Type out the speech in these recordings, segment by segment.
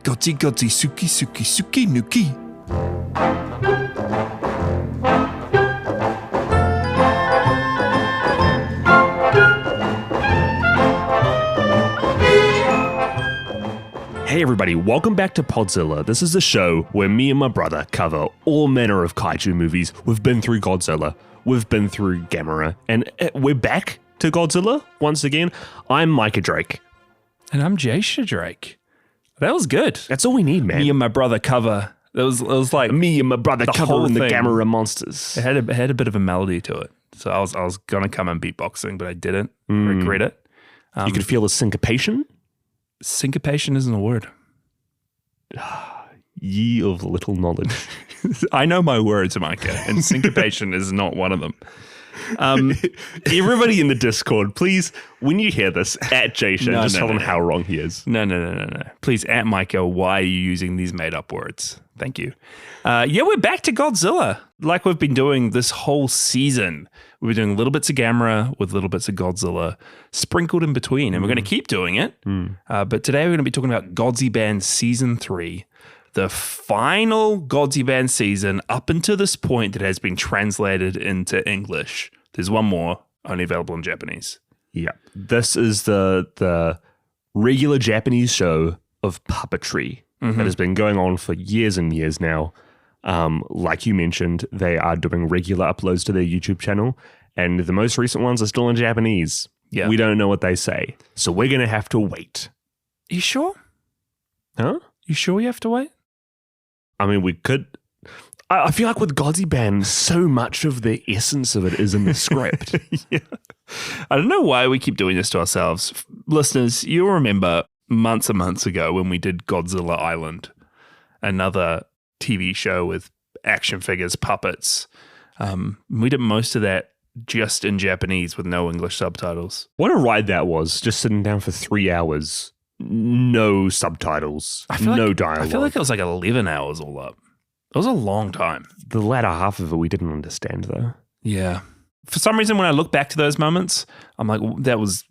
Gotzi gotzi suki suki suki nuki. Hey everybody, welcome back to Podzilla. This is a show where me and my brother cover all manner of kaiju movies. We've been through Godzilla, we've been through Gamera, and we're back to Godzilla once again. I'm Micah Drake. And I'm Jasha Drake. That was good. That's all we need, man. Me and my brother cover. It was like me and my brother covering the thing. Gamera monsters. It had a bit of a melody to it. So I was gonna come and beatboxing, but I didn't. Regret it. You could feel the syncopation. Syncopation isn't a word. Ye of little knowledge. I know my words, Micah, and syncopation is not one of them. Everybody in the Discord, please, when you hear this, at Jasha, just tell him how wrong he is. No. Please, at Micah, why are you using these made-up words? Thank you. We're back to Godzilla, like we've been doing this whole season. We're doing little bits of Gamera with little bits of Godzilla sprinkled in between, and we're going to keep doing it. But today we're going to be talking about Godziban Season 3, the final Godziban season up until this point that has been translated into English. There's one more, only available in Japanese. Yeah. This is the regular Japanese show of puppetry that has been going on for years and years now. Like you mentioned, they are doing regular uploads to their YouTube channel, and the most recent ones are still in Japanese. Yeah. We don't know what they say, so we're going to have to wait. You sure? Huh? You sure we have to wait? I mean, we could... I feel like with Godziban, so much of the essence of it is in the script. Yeah. I don't know why we keep doing this to ourselves. Listeners, you'll remember months and months ago when we did Godzilla Island, another TV show with action figures, puppets. We did most of that just in Japanese with no English subtitles. What a ride that was, just sitting down for 3 hours, no subtitles, no dialogue. I feel like it was like 11 hours all up. It was a long time. The latter half of it we didn't understand, though. Yeah. For some reason, when I look back to those moments, I'm like, that was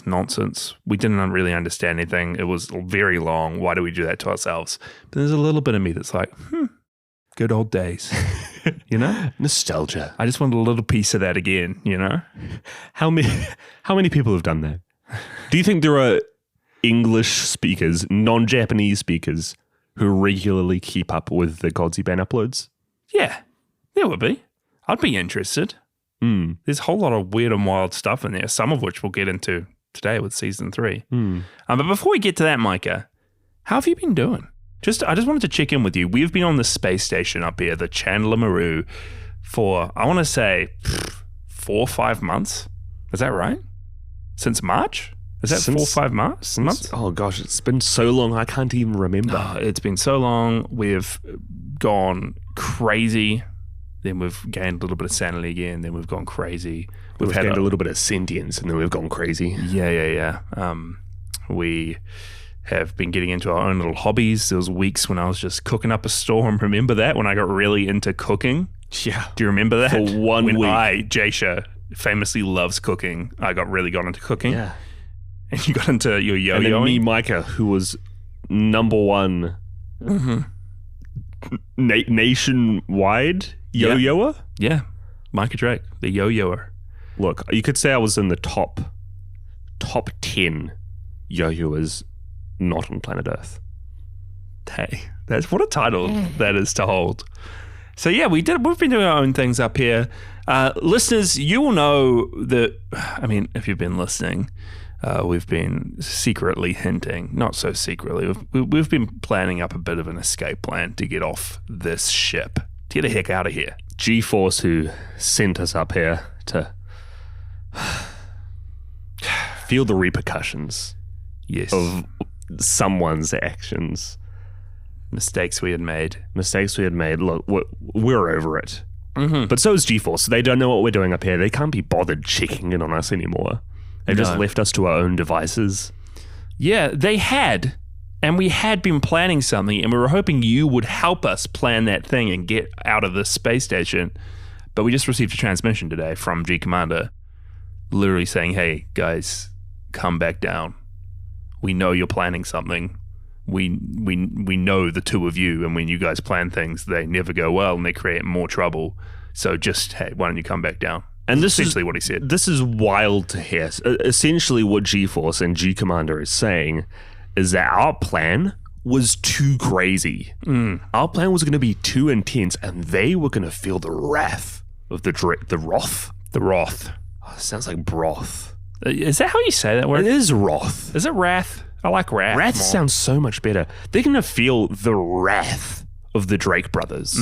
nonsense. We didn't really understand anything. It was very long. Why do we do that to ourselves? But there's a little bit of me that's like, good old days. You know? Nostalgia. I just want a little piece of that again, you know? How many people have done that? Do you think there are English speakers, non-Japanese speakers, who regularly keep up with the Godziban uploads? Yeah, there would be. I'd be interested. There's a whole lot of weird and wild stuff in there, some of which we'll get into today with Season 3. But before we get to that, Micah, how have you been doing? I just wanted to check in with you. We've been on the space station up here, the Chandler Maru, for, I want to say, 4 or 5 months. Is that right? Since March? Is that 4 or 5 months? Oh gosh, it's been so long I can't even remember. It's been so long. We've gone crazy. Then we've gained a little bit of sanity again. Then we've gone crazy. We've gained a little bit of sentience, and then we've gone crazy. Yeah. We have been getting into our own little hobbies. There was weeks when I was just cooking up a storm. Remember that? When I got really into cooking? Yeah. Do you remember that? For 1 week. When Jasha, famously loves cooking, I got into cooking. Yeah. And you got into your yo-yoing. And then me, Micah, who was number one nationwide yo-yoer. Yeah. Micah Drake, the yo-yoer. Look, you could say I was in the top 10 yo-yoers not on planet Earth. Hey, that's what a title that is to hold. So yeah, we've been doing our own things up here. Listeners, you will know that, I mean, if you've been listening, we've been secretly hinting, not so secretly, we've been planning up a bit of an escape plan to get off this ship, to get the heck out of here. G-Force, who sent us up here to feel the repercussions of someone's actions. Mistakes we had made. Look, we're over it. But so is G-Force. They don't know what we're doing up here. They can't be bothered checking in on us anymore. They've just left us to our own devices. Yeah, they had. And we had been planning something, and we were hoping you would help us plan that thing and get out of this space station. But we just received a transmission today from G Commander literally saying, hey, guys, come back down. We know you're planning something. we know the two of you, and when you guys plan things, they never go well and they create more trouble. So just, hey, why don't you come back down? And this essentially what he said. This is wild to hear. Essentially what G-Force and G-Commander is saying is that our plan was too crazy. Our plan was going to be too intense, and they were going to feel the wrath of the wrath. The wrath. Oh, it sounds like broth. Is that how you say that word? It is wrath. Is it wrath? I like wrath. Wrath more. sounds so much better. They're going to feel the wrath of the Drake brothers.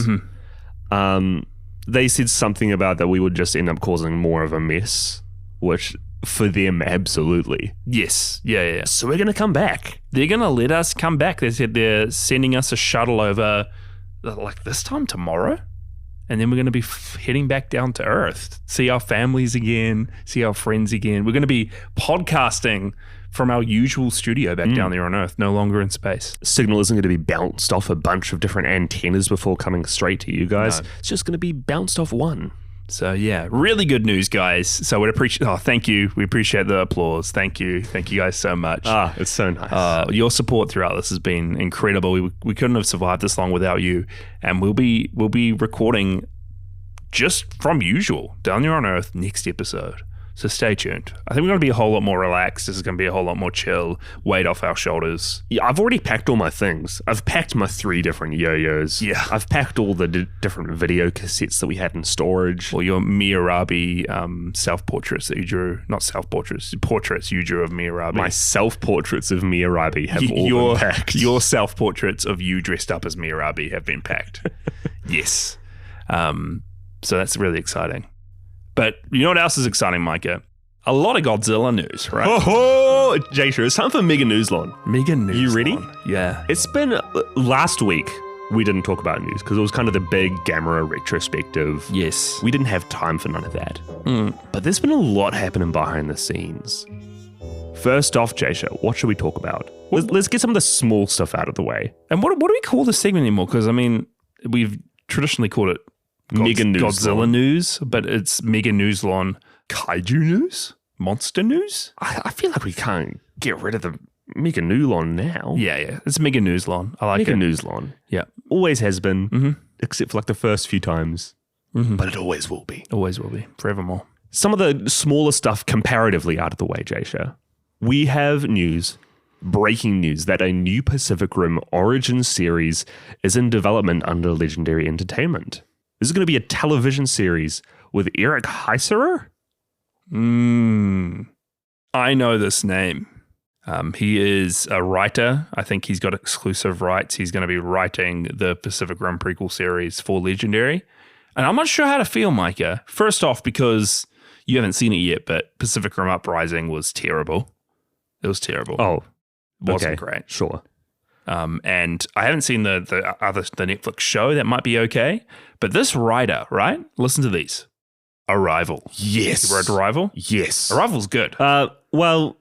They said something about that we would just end up causing more of a mess, which for them, absolutely. Yes. Yeah. So we're going to come back. They're going to let us come back. They said they're sending us a shuttle over like this time tomorrow. And then we're going to be heading back down to Earth, see our families again, see our friends again. We're going to be podcasting from our usual studio back down there on Earth, no longer in space. Signal isn't going to be bounced off a bunch of different antennas before coming straight to you guys. No. It's just going to be bounced off one. So yeah, really good news, guys. So we'd appreciate. Oh, thank you. We appreciate the applause. Thank you guys so much. It's so nice. Your support throughout this has been incredible. We couldn't have survived this long without you. And we'll be recording just from usual down there on Earth next episode. So stay tuned. I think we're going to be a whole lot more relaxed. This is going to be a whole lot more chill, weight off our shoulders. Yeah, I've already packed all my things. I've packed my 3 different yo-yos. Yeah. I've packed all the different video cassettes that we had in storage. Well, your Miyarabi self-portraits that you drew. Not self-portraits, portraits you drew of Miyarabi. My self-portraits of Miyarabi have all been packed. Your self-portraits of you dressed up as Miyarabi have been packed. Yes. So that's really exciting. But you know what else is exciting, Micah? A lot of Godzilla news, right? Oh, Jasha, it's time for megaNEWSlon. megaNEWSlon. You ready? Yeah. It's been last week. We didn't talk about news because it was kind of the big Gamera retrospective. Yes. We didn't have time for none of that. But there's been a lot happening behind the scenes. First off, Jasha, what should we talk about? Let's get some of the small stuff out of the way. And what do we call this segment anymore? Because, I mean, we've traditionally called it Godzilla news, but it's megaNEWSlon kaiju news, monster news. I feel like we can't get rid of the megaNEWSlon now. Yeah, it's megaNEWSlon. I like megaNEWSlon. Yeah, always has been, except for like the first few times, but it always will be. Always will be, forevermore. Some of the smaller stuff comparatively out of the way, Jasha. We have breaking news that a new Pacific Rim Origins series is in development under Legendary Entertainment. This is going to be a television series with Eric Heiserer. I know this name. He is a writer. I think he's got exclusive rights. He's going to be writing the Pacific Rim prequel series for Legendary. And I'm not sure how to feel, Micah. First off, because you haven't seen it yet, but Pacific Rim Uprising was terrible. It was terrible. Oh, it wasn't great. Sure. And I haven't seen the Netflix show. That might be okay. But this writer, right? Listen to these. Arrival. Yes. You read Arrival? Yes. Arrival's good. Well,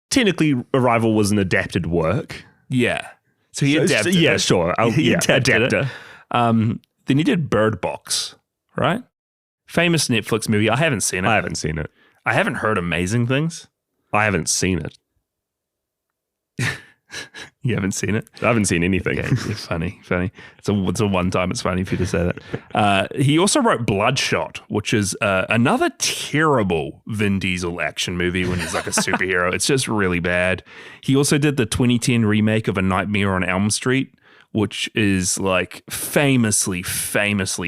technically, Arrival was an adapted work. Yeah. So he adapted it. Yeah, sure. He adapted it. Then he did Bird Box, right? Famous Netflix movie. I haven't seen it. I haven't seen it. I haven't heard amazing things. I haven't seen it. You haven't seen it? I haven't seen anything. Okay, yeah, funny. It's a one time it's funny for you to say that. He also wrote Bloodshot, which is another terrible Vin Diesel action movie when he's like a superhero. It's just really bad. He also did the 2010 remake of A Nightmare on Elm Street, which is like famously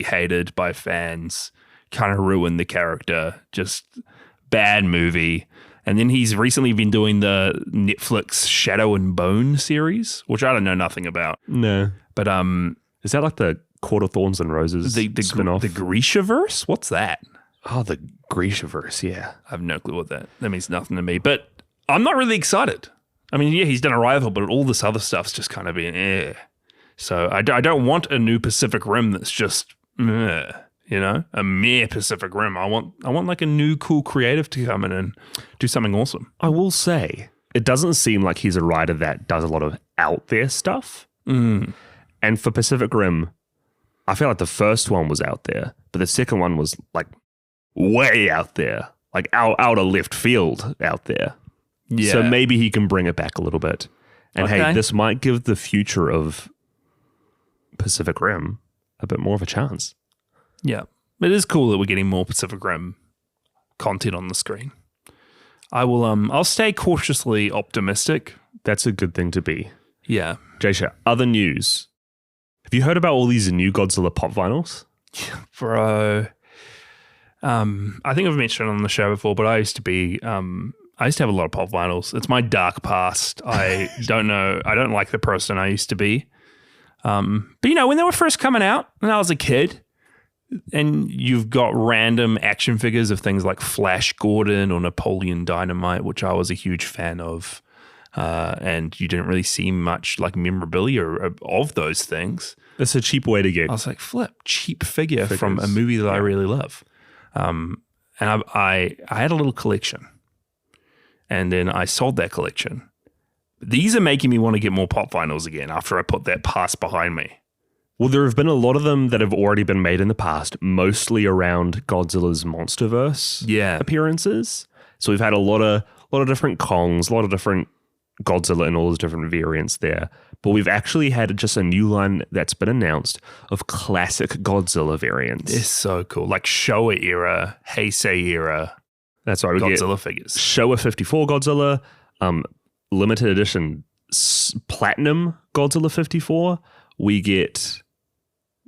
hated by fans. Kind of ruined the character. Just bad movie. And then he's recently been doing the Netflix Shadow and Bone series, which I don't know nothing about. No. But is that like the Court of Thorns and Roses spin-off? The Grishaverse? What's that? Oh, the Grishaverse, yeah. I have no clue what that means nothing to me. But I'm not really excited. I mean, yeah, he's done Arrival, but all this other stuff's just kind of been eh. So I don't want a new Pacific Rim that's just meh. You know, a mere Pacific Rim. I want like a new cool creative to come in and do something awesome. I will say, it doesn't seem like he's a writer that does a lot of out there stuff. And for Pacific Rim, I feel like the first one was out there, but the second one was like way out there, like out of left field out there. Yeah. So maybe he can bring it back a little bit. And hey, Okay. this might give the future of Pacific Rim a bit more of a chance. Yeah. It is cool that we're getting more Pacific Rim content on the screen. I'll stay cautiously optimistic. That's a good thing to be. Yeah. Jasha, other news. Have you heard about all these new Godzilla pop vinyls? Bro. I think I've mentioned it on the show before, but I used to have a lot of pop vinyls. It's my dark past. I don't like the person I used to be. But when they were first coming out when I was a kid, and you've got random action figures of things like Flash Gordon or Napoleon Dynamite, which I was a huge fan of. And you didn't really see much like memorabilia of those things. That's a cheap way to get. I was like, cheap figure from a movie that I really love. And I had a little collection, and then I sold that collection. These are making me want to get more pop vinyls again after I put that past behind me. Well, there have been a lot of them that have already been made in the past, mostly around Godzilla's MonsterVerse appearances. So we've had a lot of different Kongs, a lot of different Godzilla and all those different variants there. But we've actually had just a new line that's been announced of classic Godzilla variants. It's so cool. Like Showa era, Heisei era. That's right. We Godzilla get figures. Showa 54 Godzilla, limited edition Platinum Godzilla 54. We get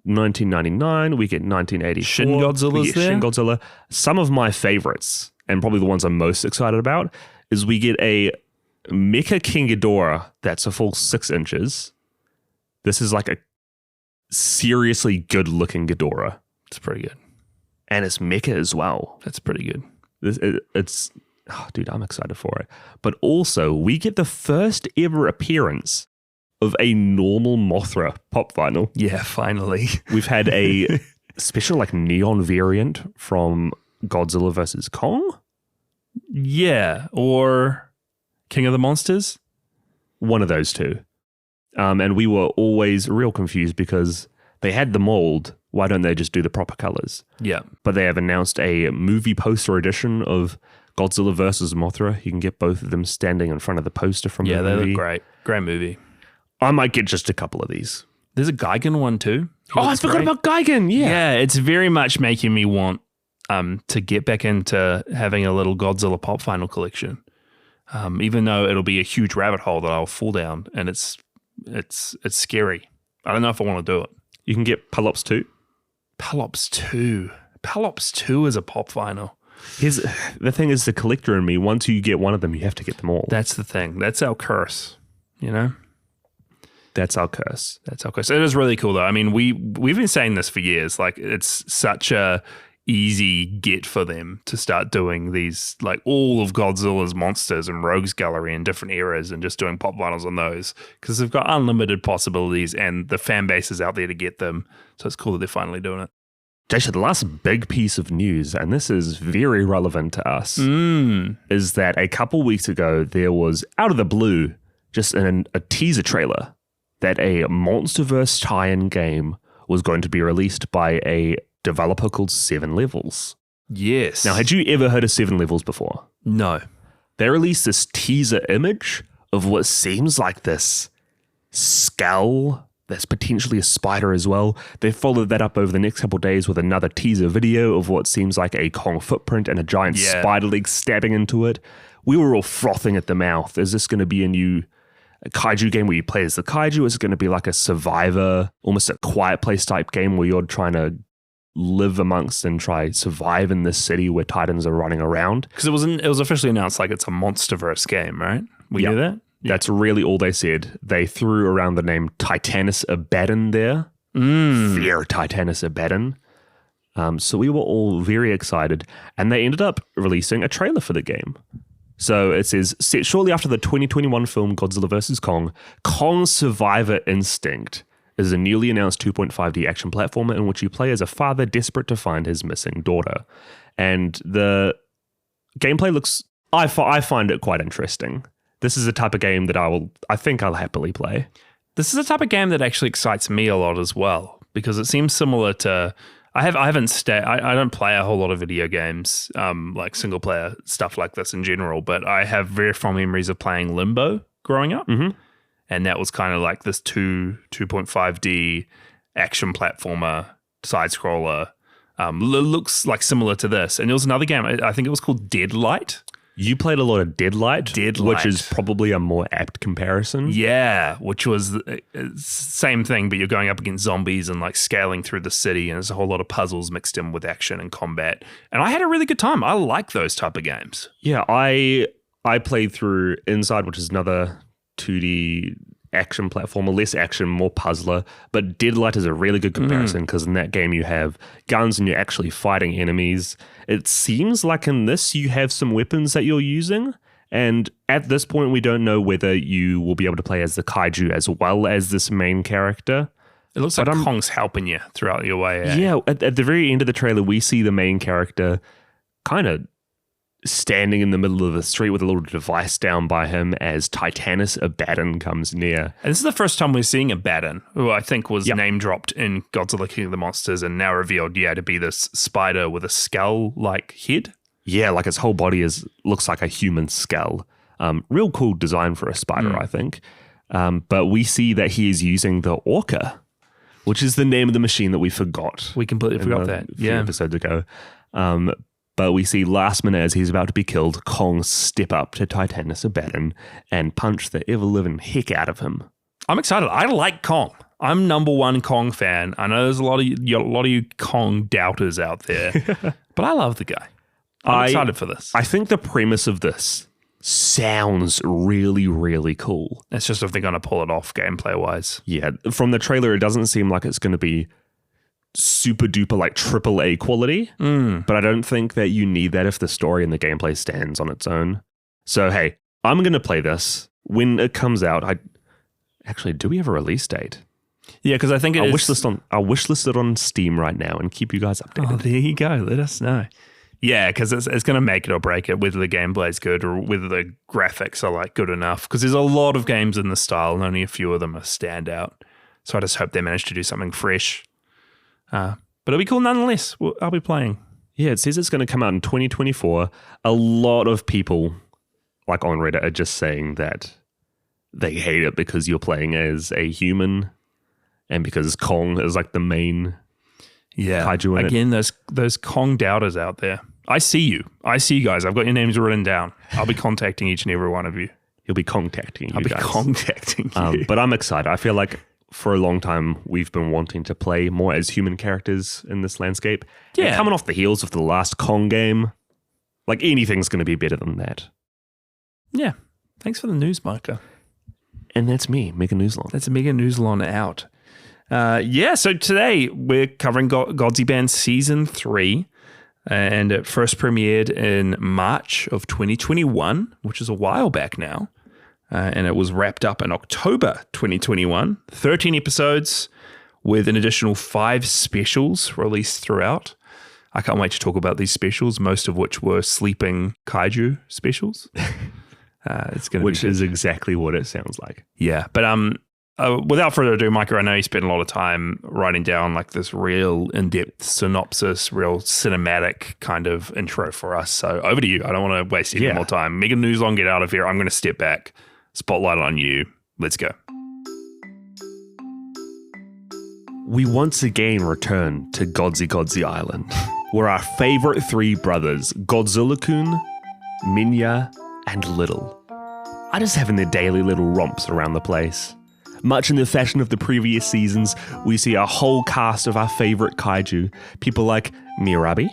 1999. We get 1984. Shin Godzilla's we get there. Shin Godzilla. Some of my favorites, and probably the ones I'm most excited about, is we get a Mecha King Ghidorah that's a full 6 inches. This is like a seriously good looking Ghidorah. It's pretty good. And it's mecha as well. That's pretty good. Dude, I'm excited for it. But also, we get the first ever appearance of a normal Mothra pop vinyl. Yeah, finally. We've had a special like neon variant from Godzilla vs. Kong. Yeah, or King of the Monsters. One of those two. And we were always real confused because they had the mold. Why don't they just do the proper colors? Yeah. But they have announced a movie poster edition of Godzilla vs. Mothra. You can get both of them standing in front of the poster from the movie. Yeah, they look great. Great movie. I might get just a couple of these. There's a Gigan one too. I forgot about Gigan. Yeah, it's very much making me want to get back into having a little Godzilla pop vinyl collection. Even though it'll be a huge rabbit hole that I'll fall down, and it's scary. I don't know if I want to do it. You can get Pelops 2. Pelops 2. Pelops 2 is a pop vinyl. The thing is, the collector in me, once you get one of them, you have to get them all. That's the thing. That's our curse, you know? That's our curse. That's our curse. It is really cool, though. I mean, we've been saying this for years. Like, it's such a easy get for them to start doing these, like, all of Godzilla's monsters and Rogues Gallery in different eras and just doing pop vinyls on those because they've got unlimited possibilities and the fan base is out there to get them. So it's cool that they're finally doing it. Jasha, the last big piece of news, and this is very relevant to us, is that a couple weeks ago there was, out of the blue, just a teaser trailer that a MonsterVerse tie-in game was going to be released by a developer called 7 Levels. Yes. Now, had you ever heard of 7 Levels before? No. They released this teaser image of what seems like this skull that's potentially a spider as well. They followed that up over the next couple of days with another teaser video of what seems like a Kong footprint and a giant spider leg stabbing into it. We were all frothing at the mouth. Is this going to be a new kaiju game where you play as the kaiju? Is it going to be like a Survivor, almost a Quiet Place type game where you're trying to live amongst and try survive in this city where titans are running around? Because it was officially announced like it's a MonsterVerse game, right? We knew that? Yeah. That's really all they said. They threw around the name Titanus Abaddon there. Fear Titanus Abaddon. So we were all very excited. And they ended up releasing a trailer for the game. So it says, set shortly after the 2021 film Godzilla vs. Kong, Kong Survivor Instinct is a newly announced 2.5D action platformer in which you play as a father desperate to find his missing daughter. And the gameplay looks, I find it quite interesting. This is a type of game that I think I'll happily play. This is a type of game that actually excites me a lot as well, because it seems similar to, I don't play a whole lot of video games, like single player stuff like this in general, but I have very fond memories of playing Limbo growing up. and that was kind of like this 2.5D action platformer, side-scroller. Looks like similar to this. And there was another game, I think it was called Deadlight. You played a lot of Deadlight, which is probably a more apt comparison. Yeah, which was the same thing, but you're going up against zombies and like scaling through the city, and there's a whole lot of puzzles mixed in with action and combat. And I had a really good time. I like those type of games. Yeah, I played through Inside, which is another 2D action platformer, less action, more puzzler. But Deadlight is a really good comparison because in that game you have guns and you're actually fighting enemies. It seems like in this you have some weapons that you're using. And at this point, we don't know whether you will be able to play as the kaiju as well as this main character. It looks like Kong's helping you throughout your way. Eh? Yeah, at the very end of the trailer, we see the main character kind of standing in the middle of the street with a little device down by him as Titanus Abaddon comes near. And this is the first time we're seeing Abaddon, who I think was name dropped in Godzilla King of the Monsters and now revealed, to be this spider with a skull-like head. Yeah, like its whole body looks like a human skull. Real cool design for a spider, I think. But we see that he is using the Orca, which is the name of the machine that we forgot. We completely forgot that. A few episodes ago. But we see last minute as he's about to be killed, Kong step up to Titanus Abaddon and punch the ever-living heck out of him. I'm excited. I like Kong. I'm number one Kong fan. I know there's a lot of you Kong doubters out there, but I love the guy. I'm excited for this. I think the premise of this sounds really, really cool. It's just if they're going to pull it off gameplay-wise. Yeah, from the trailer, it doesn't seem like it's going to be super duper like AAA quality, but I don't think that you need that if the story and the gameplay stands on its own. So hey, I'm going to play this when it comes out. Actually, do we have a release date? Yeah, because I think I'll wishlist it on Steam right now and keep you guys updated. Oh, there you go. Let us know. Yeah, because it's going to make it or break it, whether the gameplay is good or whether the graphics are like good enough. Because there's a lot of games in the style and only a few of them are standout. So I just hope they manage to do something fresh. But it'll be cool nonetheless. I'll be playing. Yeah, it says it's going to come out in 2024. A lot of people, like on Reddit, are just saying that they hate it because you're playing as a human and because Kong is like the main kaiju in Again, those Kong doubters out there. I see you. I see you guys. I've got your names written down. I'll be contacting each and every one of you. You'll be contacting you guys. I'll be contacting you. But I'm excited. I feel like for a long time, we've been wanting to play more as human characters in this landscape. Yeah. And coming off the heels of the last Kong game, like anything's going to be better than that. Yeah. Thanks for the news, Micah. And that's me, megaNEWSlon. That's a megaNEWSlon out. So today we're covering Godziban Season 3. And it first premiered in March of 2021, which is a while back now. And it was wrapped up in October 2021. 13 episodes with an additional 5 specials released throughout. I can't wait to talk about these specials, most of which were sleeping kaiju specials. Which is exactly what it sounds like. Yeah, but without further ado, Micah, I know you spent a lot of time writing down like this real in-depth synopsis, real cinematic kind of intro for us. So over to you. I don't want to waste any more time. megaNEWSlon, get out of here. I'm going to step back. Spotlight on you. Let's go. We once again return to Godzi Island, where our favorite 3 brothers, Godzilla-kun, Minya, and Little, are just having their daily little romps around the place. Much in the fashion of the previous seasons, we see a whole cast of our favorite kaiju, people like Miyarabi,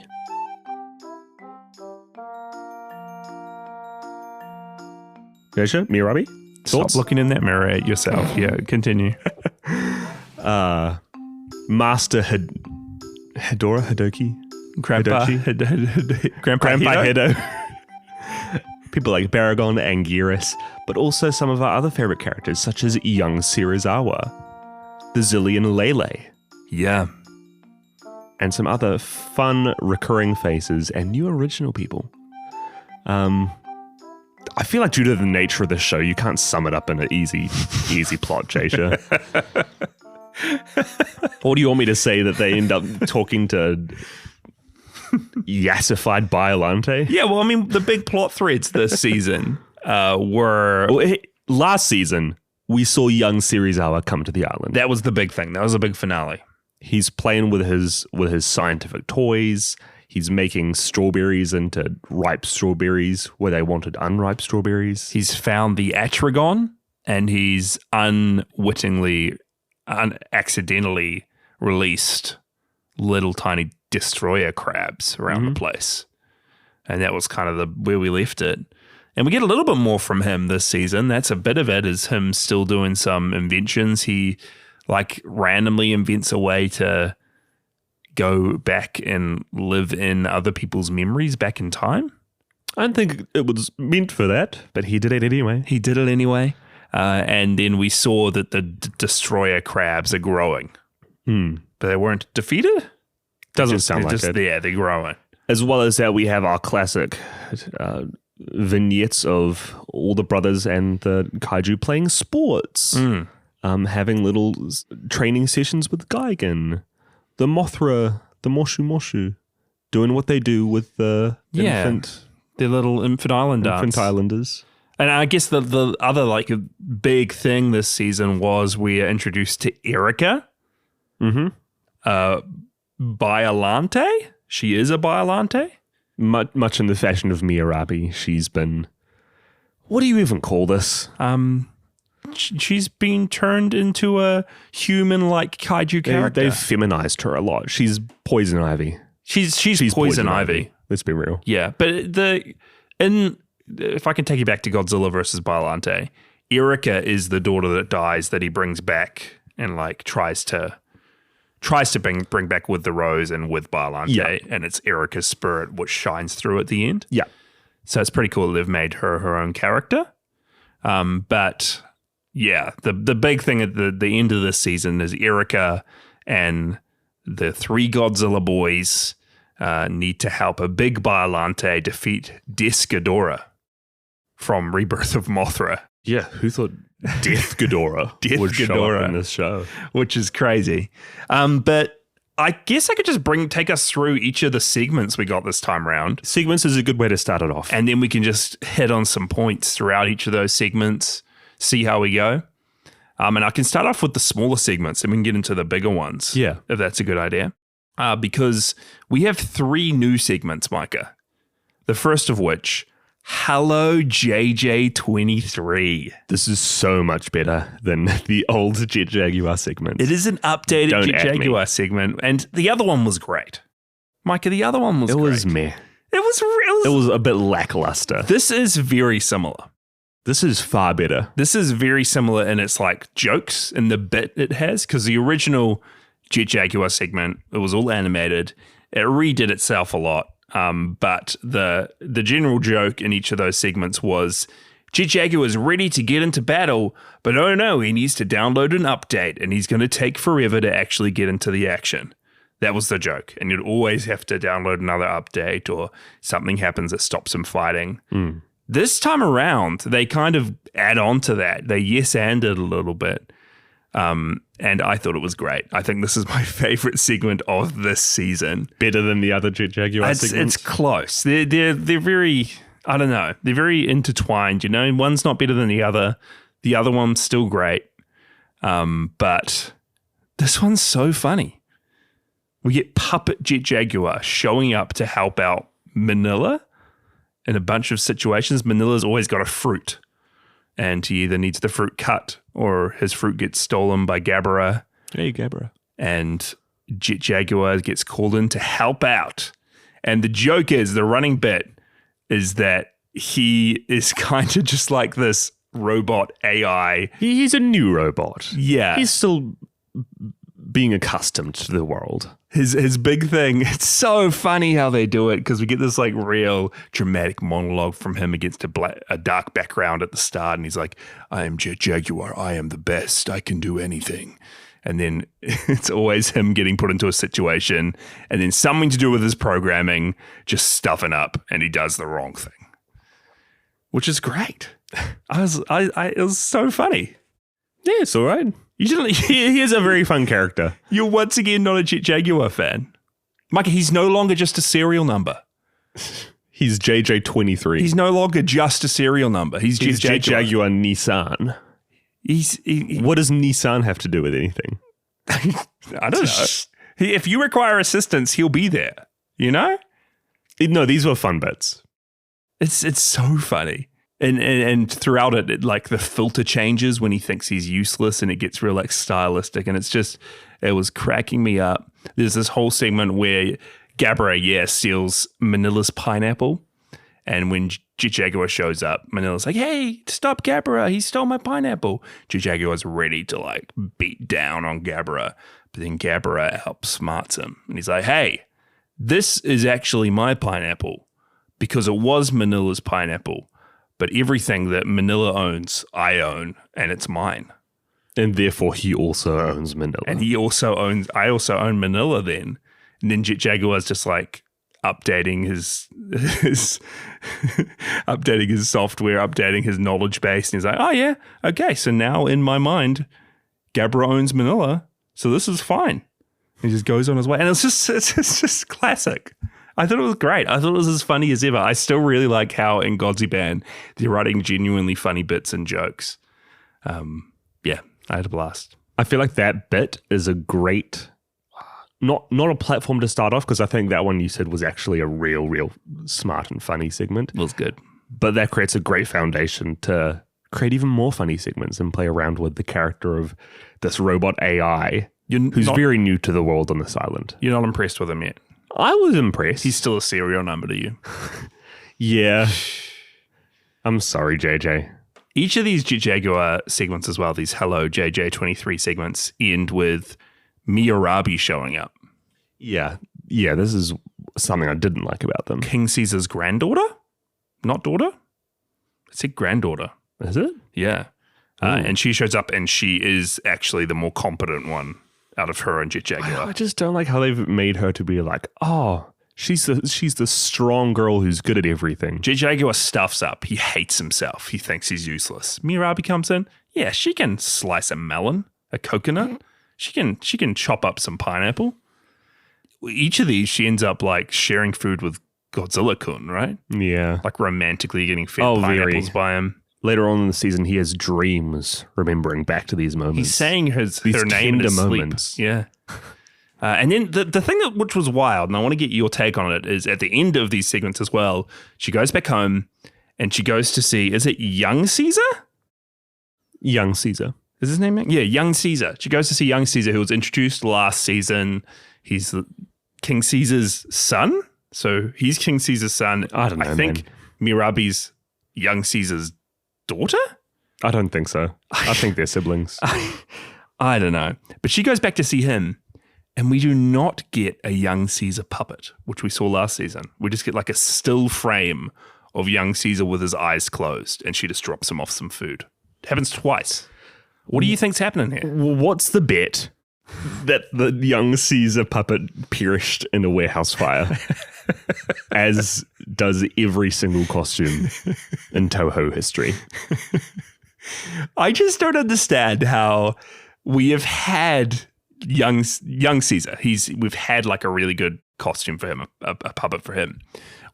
Miyarabi? Thoughts? Stop looking in that mirror at yourself. Yeah, continue. Master Hidoki? Grandpa Hido. People like Baragon and Geras, but also some of our other favorite characters, such as young Serizawa, the Zillion Lele. Yeah. And some other fun recurring faces and new original people. I feel like due to the nature of the show, you can't sum it up in an easy plot, Jasha. Or do you want me to say that they end up talking to yassified Biolante? Yeah, well, I mean, the big plot threads this season were... Well, last season, we saw young Serizawa come to the island. That was the big thing. That was a big finale. He's playing with his scientific toys. He's making strawberries into ripe strawberries where they wanted unripe strawberries. He's found the Atragon, and he's accidentally released little tiny destroyer crabs around the place. And that was kind of where we left it. And we get a little bit more from him this season. That's a bit of it, is him still doing some inventions. He randomly invents a way to go back and live in other people's memories back in time. I don't think it was meant for that, but he did it anyway. And then we saw that the destroyer crabs are growing. But they weren't defeated? Doesn't sound like it. Yeah, they're growing. As well as that, we have our classic vignettes of all the brothers and the kaiju playing sports. Having little training sessions with Gigan. The Mothra, the Moshu Moshu, doing what they do with the their little infant island dance. Infant islanders. And I guess the other big thing this season was we are introduced to Erica. Biolante. She is a Biolante. Much in the fashion of Miyarabi. She's been, what do you even call this? She's been turned into a human-like kaiju character. They've feminized her a lot. She's Poison Ivy. She's Poison Ivy. Let's be real. Yeah, but if I can take you back to Godzilla versus Biolante, Erica is the daughter that dies that he brings back and tries to bring back with the Rose and with Biolante, and it's Erica's spirit which shines through at the end. Yeah. So it's pretty cool that they've made her own character. But yeah, the big thing at the end of this season is Erica and the three Godzilla boys need to help a big Biolante defeat Death Ghidorah from Rebirth of Mothra. Yeah, who thought Death Ghidorah would show up in this show? Which is crazy. But I guess I could just take us through each of the segments we got this time around. Segments is a good way to start it off. And then we can just hit on some points throughout each of those segments, see how we go. And I can start off with the smaller segments and we can get into the bigger ones. Yeah. If that's a good idea. Because we have 3 new segments, Micah. The first of which, Hello JJ23. This is so much better than the old Jet Jaguar segment. It is an updated Jet Jaguar segment, and the other one was great. Micah, the other one was great. It was meh. It was a bit lackluster. This is very similar. This is far better. This is very similar in its jokes and the bit it has, because the original Jet Jaguar segment, it was all animated. It redid itself a lot. But the general joke in each of those segments was Jet Jaguar is ready to get into battle, but oh no, he needs to download an update and he's going to take forever to actually get into the action. That was the joke. And you'd always have to download another update or something happens that stops him fighting. This time around, they kind of add on to that. They yes-anded a little bit. And I thought it was great. I think this is my favorite segment of this season. Better than the other Jet Jaguar segments? It's close. They're very, I don't know, they're very intertwined, you know? One's not better than the other. The other one's still great. But this one's so funny. We get Puppet Jet Jaguar showing up to help out Minilla in a bunch of situations. Manilla's always got a fruit. And he either needs the fruit cut or his fruit gets stolen by Gabara. Hey, Gabara. And Jet Jaguar gets called in to help out. And the joke is, the running bit is that he is kind of just like this robot AI. He's a new robot. Yeah. He's still being accustomed to the world. His big thing, it's so funny how they do it, because we get this real dramatic monologue from him against a dark background at the start, and he's like, I am Jet Jaguar, I am the best, I can do anything. And then it's always him getting put into a situation and then something to do with his programming just stuffing up, and he does the wrong thing, which is great. It was so funny. Yeah, it's all right. He is a very fun character. You're once again not a Jet Jaguar fan. Micah, he's no longer just a serial number. He's JJ23. He's no longer just a serial number. He's Jet Jaguar Nissan. What does Nissan have to do with anything? I don't know. If you require assistance, he'll be there. You know? No, these were fun bits. It's so funny. And throughout it, like the filter changes when he thinks he's useless and it gets real like stylistic. And it was cracking me up. There's this whole segment where Gabra, steals Minilla's pineapple. And when Jet-Jaguar shows up, Manilla's like, hey, stop Gabra. He stole my pineapple. Jet-Jaguar's ready to like beat down on Gabra. But then Gabra outsmarts him. And he's like, hey, this is actually my pineapple because it was Manilla's pineapple. But everything that Minilla owns, I own, and it's mine. And therefore he also owns Minilla. And I also own Minilla then. And then Jet-Jaguar's just like updating his updating his software, updating his knowledge base. And he's like, oh yeah, okay. So now in my mind, Gabra owns Minilla. So this is fine. He just goes on his way. And it's just classic. I thought it was great. I thought it was as funny as ever. I still really like how in Godziban they're writing genuinely funny bits and jokes. Yeah, I had a blast. I feel like that bit is a great, not a platform to start off, because I think that one you said was actually a real smart and funny segment. It was good. But that creates a great foundation to create even more funny segments and play around with the character of this robot AI who's very new to the world on this island. You're not impressed with him yet? I was impressed. He's still a serial number to you. Yeah. I'm sorry, JJ. Each of these Jet-Jaguar segments as well, these Hello JJ23 segments, end with Miyarabi showing up. Yeah, this is something I didn't like about them. King Caesar's granddaughter? Not daughter? It said granddaughter. Is it? Yeah. And she shows up and she is actually the more competent one out of her and Jet-Jaguar. I just don't like how they've made her to be like, oh, she's the strong girl who's good at everything. Jet-Jaguar stuffs up. He hates himself. He thinks he's useless. Miyarabi comes in. Yeah, she can slice a melon, a coconut. She can chop up some pineapple. Each of these, she ends up like sharing food with Godzilla-kun, right? Yeah. Like romantically getting fed pineapples by him. Later on in the season, he has dreams remembering back to these moments. He's saying her name in his moments. Sleep. Yeah. And then the thing which was wild, and I want to get your take on it, is at the end of these segments as well, she goes back home and she goes to see, is it young Caesar? Young Caesar. Is his name? Yeah, young Caesar. She goes to see young Caesar, who was introduced last season. He's King Caesar's son. So he's King Caesar's son. I don't know, I think Miyarabi's young Caesar's daughter? I don't think so. I think they're siblings. I don't know. But she goes back to see him, and we do not get a young Caesar puppet, which we saw last season. We just get like a still frame of young Caesar with his eyes closed, and she just drops him off some food. It happens twice. What do you think's happening here? Well, what's the bet that the young Caesar puppet perished in a warehouse fire, as does every single costume in Toho history? I just don't understand how we have had young Caesar. We've had like a really good costume for him, a puppet for him.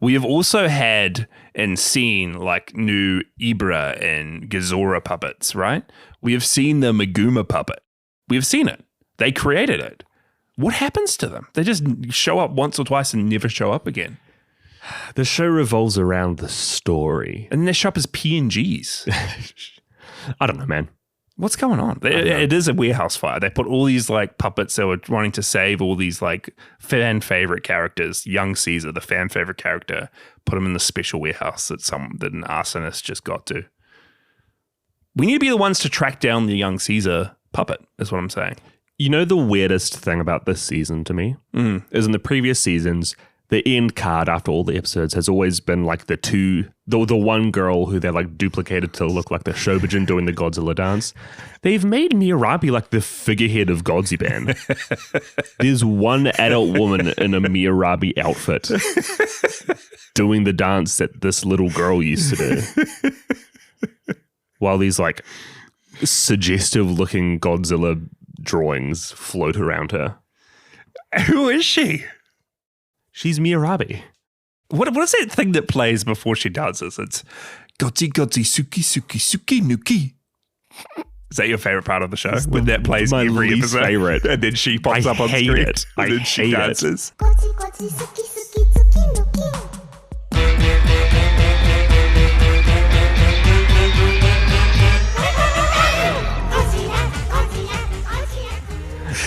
We have also had and seen like new Ibra and Gazora puppets, right? We have seen the Maguma puppet. We have seen it. They created it. What happens to them? They just show up once or twice and never show up again. The show revolves around the story. And they show up as PNGs. I don't know, man. What's going on? It is a warehouse fire. They put all these like puppets that were wanting to save all these like fan favorite characters. Young Caesar, the fan favorite character, put him in the special warehouse that an arsonist just got to. We need to be the ones to track down the young Caesar puppet, is what I'm saying. You know, the weirdest thing about this season to me is in the previous seasons, the end card after all the episodes has always been like the one girl who they like duplicated to look like the Shobijin doing the Godzilla dance. They've made Miyarabi like the figurehead of Godziban. There's one adult woman in a Miyarabi outfit doing the dance that this little girl used to do. While these like suggestive looking Godzilla drawings float around her. Who is she? She's Miyarabi. What is that thing that plays before she dances? It's Godzi Godzi Suki Suki Suki Nuki. Is that your favorite part of the show? When that plays my every least episode? favorite. And then she pops up on hate screen. it. And then I she hate it. dances.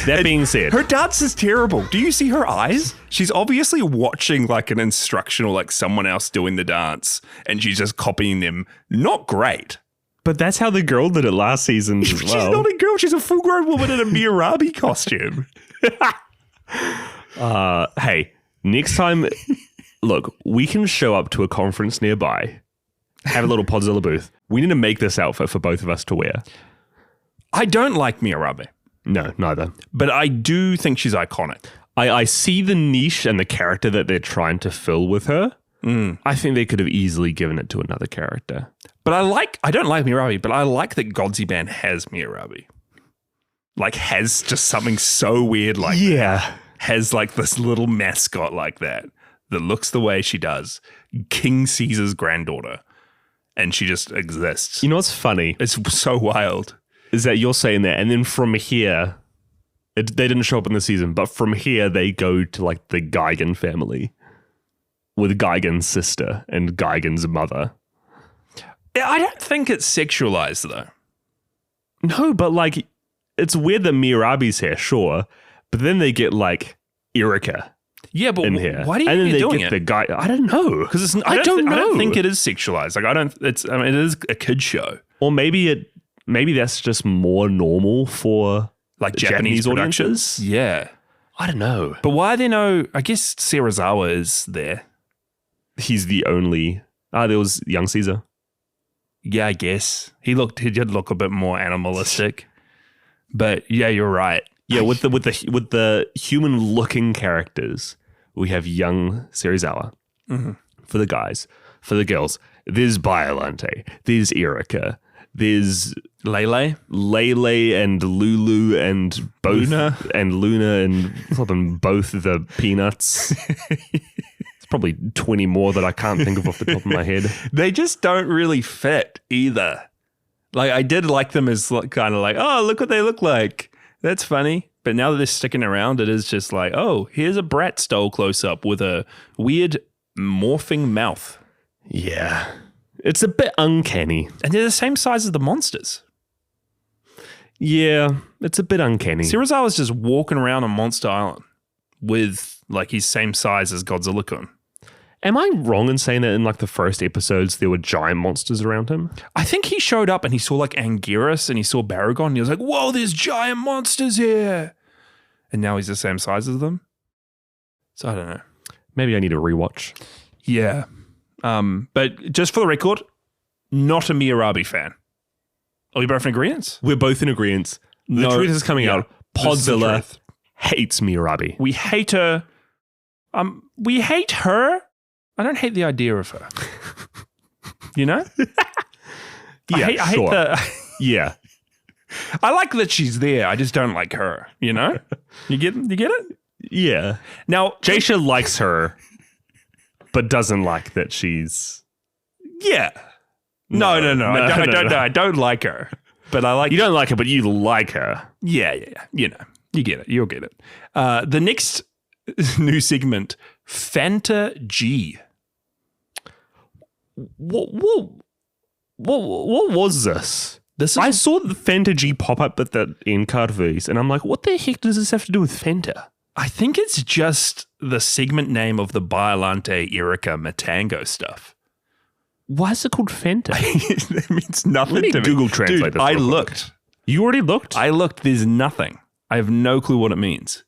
That being said, Her dance is terrible. Do you see her eyes? She's obviously watching like an instructional, like someone else doing the dance, and she's just copying them. Not great. but that's how the girl did it last season as well. She's not a girl. She's a full-grown woman in a Miyarabi costume. Hey, next time, look, we can show up to a conference nearby, have a little Podzilla booth. We need to make this outfit for both of us to wear. I don't like Miyarabi, No, neither. but I do think she's iconic. I see the niche and the character that they're trying to fill with her. I think they could have easily given it to another character. But I don't like Miyarabi, but I like that Godziban has Miyarabi. Like, has just something so weird like that. Has like this little mascot like that looks the way she does. King Caesar's granddaughter. And she just exists. You know what's funny? It's so wild. Is that you're saying that, and then from here, they didn't show up in the season, but from here they go to like the Gigan family with Gigan's sister and Gigan's mother. I don't think it's sexualized though. No, but like it's weird that Miyarabi's here, sure, but then they get like Erica Yeah, but in here, why do you and think then they're they doing get it? the guy. I don't know Because I don't know. I don't think it is sexualized. Like it is a kid show. Or maybe that's just more normal for Like Japanese audiences. Yeah. I don't know. But why are there no, I guess Serizawa is there. He's the only. There was young Caesar. Yeah, I guess. He did look a bit more animalistic. But yeah, you're right. Yeah, with the human looking characters, we have young Serizawa for the guys. For the girls, there's Biolante, there's Erica, there's Lele and Lulu and both Luna and flipping both the peanuts. It's probably 20 more that I can't think of off the top of my head. They just don't really fit either. Like, I did like them as kind of like, oh, look what they look like. That's funny. But now that they're sticking around, it is just like, oh, here's a Brat stole close up with a weird morphing mouth. Yeah. It's a bit uncanny. And they're the same size as the monsters. Yeah, it's a bit uncanny. Serizawa's just walking around on Monster Island with like his same size as Godzilla-kun. Am I wrong in saying that in like the first episodes there were giant monsters around him? I think he showed up and he saw like Anguirus and he saw Baragon and he was like, whoa, there's giant monsters here. And now he's the same size as them. So I don't know. Maybe I need a rewatch. Yeah. But just for the record, not a Miyarabi fan. Are we both in agreement? We're both in agreement. The truth is coming out. Podzilla Podzilla hates Miyarabi. We hate her. We hate her. I don't hate the idea of her. You know? Yeah, I hate sure. yeah. I like that she's there. I just don't like her. You know? You get it? Yeah. Now, Jaisha likes her, but doesn't like that she's... yeah. No. I don't like her. But I like... You don't like her, but you like her. Yeah. You know, you get it. You'll get it. The next new segment, Fanta G. What was this? I saw the Fanta G pop up at the end card V's, and I'm like, what the heck does this have to do with Fanta? I think it's just the segment name of the Biolante Erica Matango stuff. Why is it called Fanta? That means nothing Let me to Google me. translate Dude, this I real quick. looked. You already looked? I looked. There's nothing. I have no clue what it means.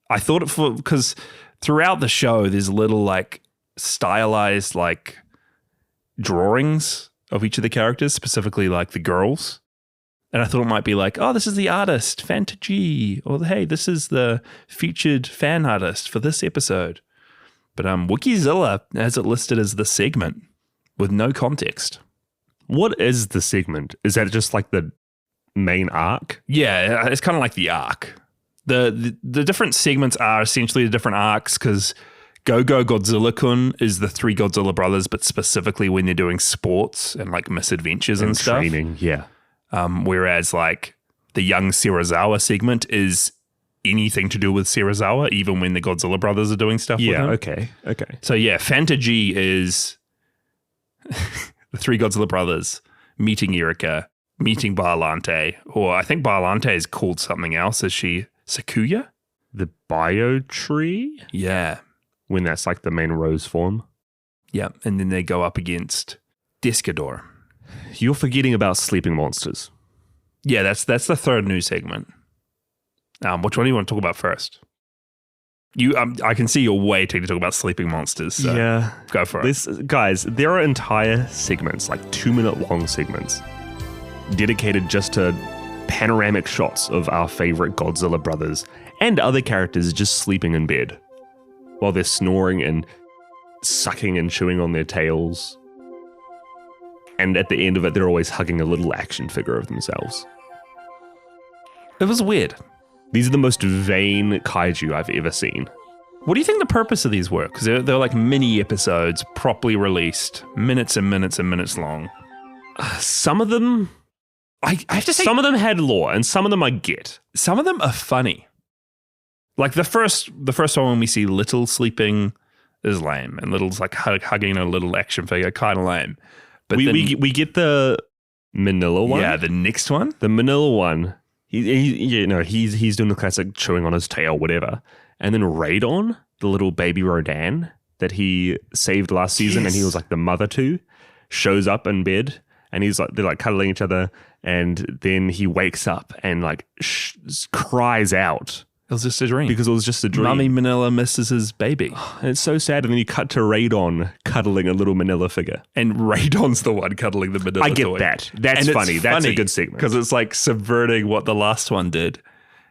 I thought it because throughout the show, there's little like stylized like drawings of each of the characters, specifically like the girls. And I thought it might be like, oh, this is the artist, Fanta G. Or, hey, this is the featured fan artist for this episode. But Wikizilla has it listed as the segment with no context. What is the segment? Is that just like the main arc? Yeah, it's kind of like the arc. The different segments are essentially the different arcs because Go-Go Godzilla-kun is the three Godzilla brothers, but specifically when they're doing sports and like misadventures and stuff. Training, yeah. Whereas like the young Serizawa segment is anything to do with Serizawa, even when the Godzilla brothers are doing stuff with him. Okay. So yeah, Fantagy is the three Godzilla brothers meeting Eureka, meeting Biollante, or I think Biollante is called something else. Is she Sakuya? The bio tree? Yeah. When that's like the main rose form. Yeah, and then they go up against Descador. You're forgetting about sleeping monsters. Yeah, that's the third news segment. Which one do you want to talk about first? I can see you're waiting to talk about sleeping monsters. So yeah. Go for it. Guys, there are entire segments, like 2-minute long segments, dedicated just to panoramic shots of our favorite Godzilla brothers and other characters just sleeping in bed while they're snoring and sucking and chewing on their tails. And at the end of it, they're always hugging a little action figure of themselves. It was weird. These are the most vain kaiju I've ever seen. What do you think the purpose of these were? Because they're like mini episodes, properly released, minutes and minutes and minutes long. Some of them, I have to say, some of them had lore, and some of them I get. Some of them are funny. Like the first one when we see Little sleeping is lame, and Little's like hugging a little action figure, kind of lame. But we get the Minilla one. Yeah, the next one, the Minilla one. He's doing the classic chewing on his tail, whatever. And then Radon, the little baby Rodan that he saved last season, and he was like the mother to, shows up in bed, and they're like cuddling each other, and then he wakes up and like cries out. It was just a dream. Because it was just a dream. Mummy Minilla misses his baby. And it's so sad. And then you cut to Radon cuddling a little Minilla figure. And Radon's the one cuddling the Minilla I get toy. that. That's funny. That's a good segment. Because it's like subverting what the last one did,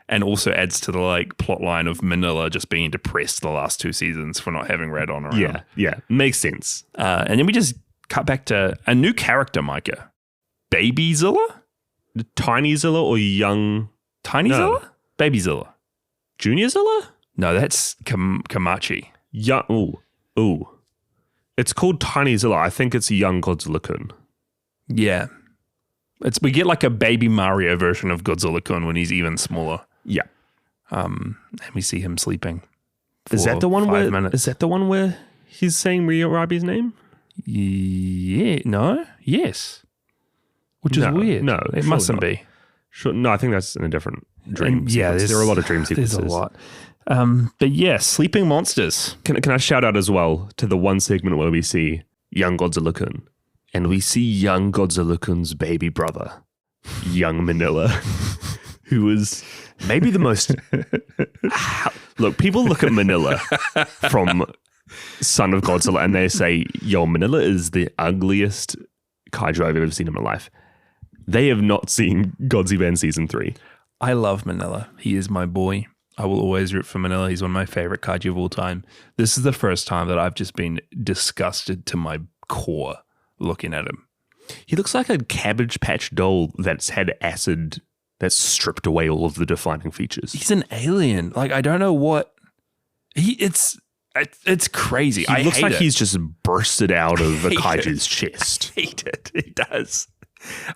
and also adds to the like plot line of Minilla just being depressed the last 2 seasons for not having Radon around. Yeah. Makes sense. And then we just cut back to a new character, Micah. Baby Zilla? Tiny Zilla or young? Tiny Zilla? Baby Zilla. Junior Zilla? No, that's Kamachi. Ooh. It's called Tiny Zilla. I think it's a young Godzilla-kun. Yeah. We get like a baby Mario version of Godzilla-kun when he's even smaller. Yeah. And we see him sleeping. Is that the one 5 minutes. Is that the one where he's saying Miyarabi's name? Yeah. No? Yes. Which is weird. No. It mustn't be. Sure. No, I think that's in a different dream sequence. Yeah, there are a lot of dream sequences. There's a lot. But yeah, sleeping monsters. Can I shout out as well to the one segment where we see young Godzilla-kun, and we see young Godzilla-kun's baby brother, young Minilla, who is maybe the most... Look, people look at Minilla from Son of Godzilla and they say, yo, Minilla is the ugliest kaiju I've ever seen in my life. They have not seen Godziban Season 3. I love Minilla. He is my boy. I will always root for Minilla. He's one of my favorite kaiju of all time. This is the first time that I've just been disgusted to my core looking at him. He looks like a Cabbage Patch doll that's had acid that's stripped away all of the defining features. He's an alien. Like, I don't know what... It's crazy. He looks like he's just bursted out of a kaiju's chest. I hate it. He does.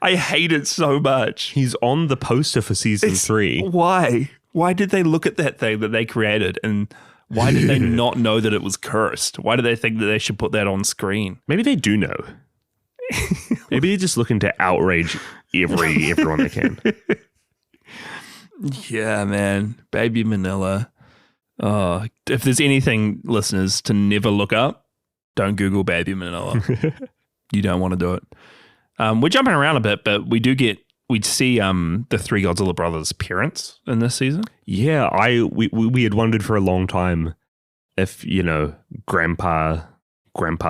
I hate it so much. He's on the poster for Season 3. Why? Why did they look at that thing that they created, and why did they not know that it was cursed? Why do they think that they should put that on screen? Maybe they do know. Maybe they're just looking to outrage everyone they can. Yeah, man. Baby Minilla. Oh, if there's anything, listeners, to never look up, don't Google Baby Minilla. You don't want to do it. We're jumping around a bit, but we'd see the three Godzilla brothers' parents in this season. Yeah, we had wondered for a long time if, Grandpa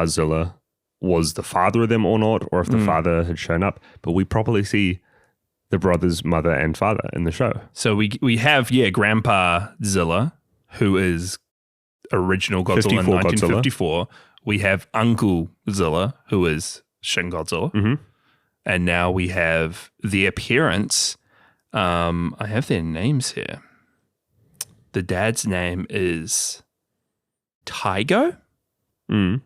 Zilla was the father of them or not, or if the father had shown up. But we properly see the brothers' mother and father in the show. So we have, Grandpa Zilla, who is original Godzilla in 1954. Godzilla. We have Uncle Zilla, who is Shin Godzilla. Mm-hmm. And now we have their parents. I have their names here. The dad's name is Taigo. Mm.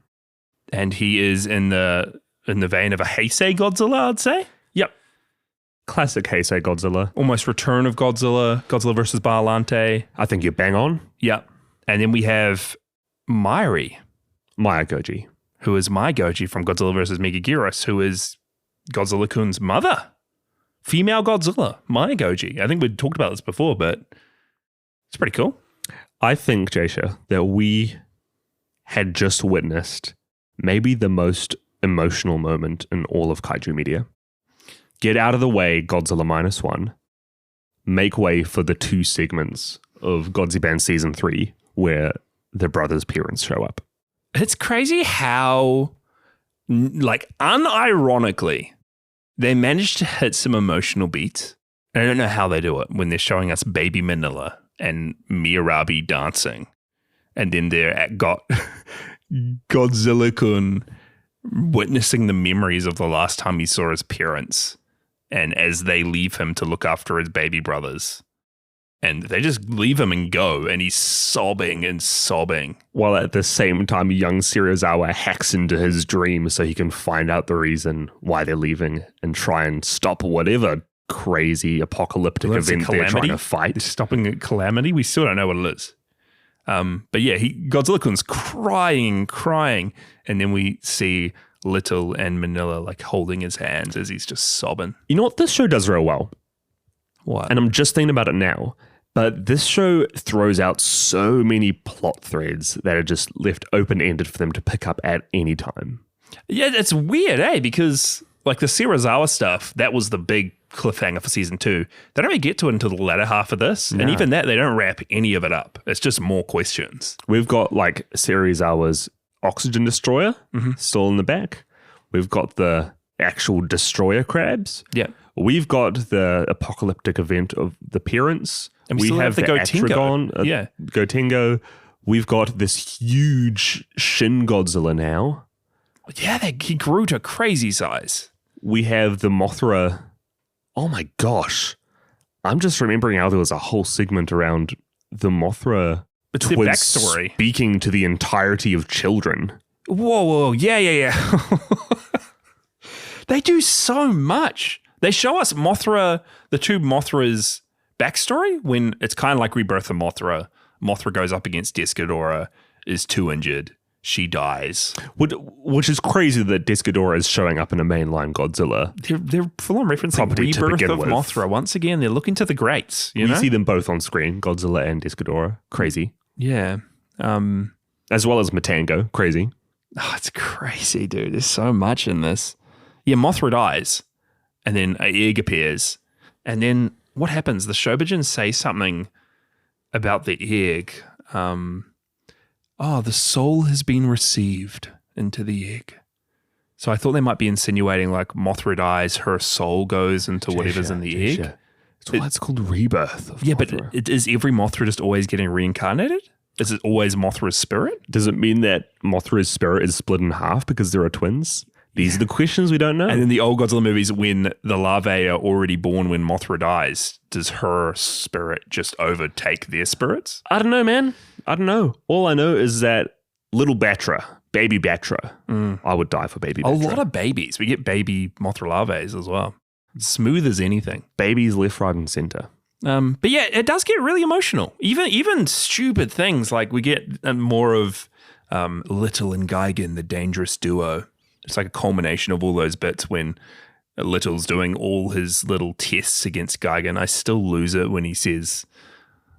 And he is in the vein of a Heisei Godzilla, I'd say. Yep. Classic Heisei Godzilla. Almost Return of Godzilla, Godzilla versus Baalante. I think you're bang on. Yep. And then we have Miyarabi, Maya Goji. who is my Goji from Godzilla vs. Megaguirus, who is Godzilla-kun's mother. Female Godzilla, my Goji. I think we'd talked about this before, but it's pretty cool. I think, Jasha, that we had just witnessed maybe the most emotional moment in all of kaiju media. Get out of the way, Godzilla -1. Make way for the 2 segments of Godziban Season 3 where the brothers' parents show up. It's crazy how, like, unironically, they managed to hit some emotional beats. And I don't know how they do it when they're showing us baby Minilla and Miyarabi dancing. And then they're at Godzilla-kun witnessing the memories of the last time he saw his parents. And as they leave him to look after his baby brothers. And they just leave him and go. And he's sobbing and sobbing. While at the same time, young Serizawa hacks into his dream so he can find out the reason why they're leaving and try and stop whatever crazy apocalyptic event they're trying to fight. Stopping a calamity? We still don't know what it is. But yeah, Godzilla-kun's crying. And then we see Little and Minilla like holding his hands as he's just sobbing. You know what this show does real well? What? And I'm just thinking about it now. But this show throws out so many plot threads that are just left open-ended for them to pick up at any time. Yeah, it's weird, eh? Because like the Serizawa stuff, that was the big cliffhanger for season 2. They don't really get to it until the latter half of this. Nah. And even that, they don't wrap any of it up. It's just more questions. We've got like Serizawa's oxygen destroyer still in the back. We've got the actual destroyer crabs. Yeah. We've got the apocalyptic event of the parents. And we have the Gotengo. Gotengo. We've got this huge Shin Godzilla now. Yeah, he grew to crazy size. We have the Mothra. Oh my gosh. I'm just remembering how there was a whole segment around the Mothra. It's their backstory. Speaking to the entirety of children. Whoa. Yeah. They do so much. They show us Mothra, the 2 Mothras' backstory when it's kind of like Rebirth of Mothra. Mothra goes up against Desghidorah, is too injured. She dies. Which is crazy that Desghidorah is showing up in a mainline Godzilla. They're full-on referencing Rebirth of Mothra. Once again, they're looking to the greats. You know? see them both on screen, Godzilla and Desghidorah. Crazy. Yeah. As well as Matango. Crazy. Oh, it's crazy, dude. There's so much in this. Yeah, Mothra dies. And then an egg appears. And then what happens? The Shobijin say something about the egg. The soul has been received into the egg. So I thought they might be insinuating like Mothra dies, her soul goes into whatever's in the egg. It's called Rebirth of Mothra. But is every Mothra just always getting reincarnated? Is it always Mothra's spirit? Does it mean that Mothra's spirit is split in half because there are twins? These are the questions we don't know. And in the old Godzilla movies, when the larvae are already born when Mothra dies, does her spirit just overtake their spirits? I don't know, man. I don't know. All I know is that little Batra, baby Batra, I would die for baby Batra. A lot of babies. We get baby Mothra larvae as well. Smooth as anything. Babies left, right, and center. But yeah, it does get really emotional. Even stupid things like we get more of Little and Gigan, the dangerous duo. It's like a culmination of all those bits when Little's doing all his little tests against Gigan. I still lose it when he says,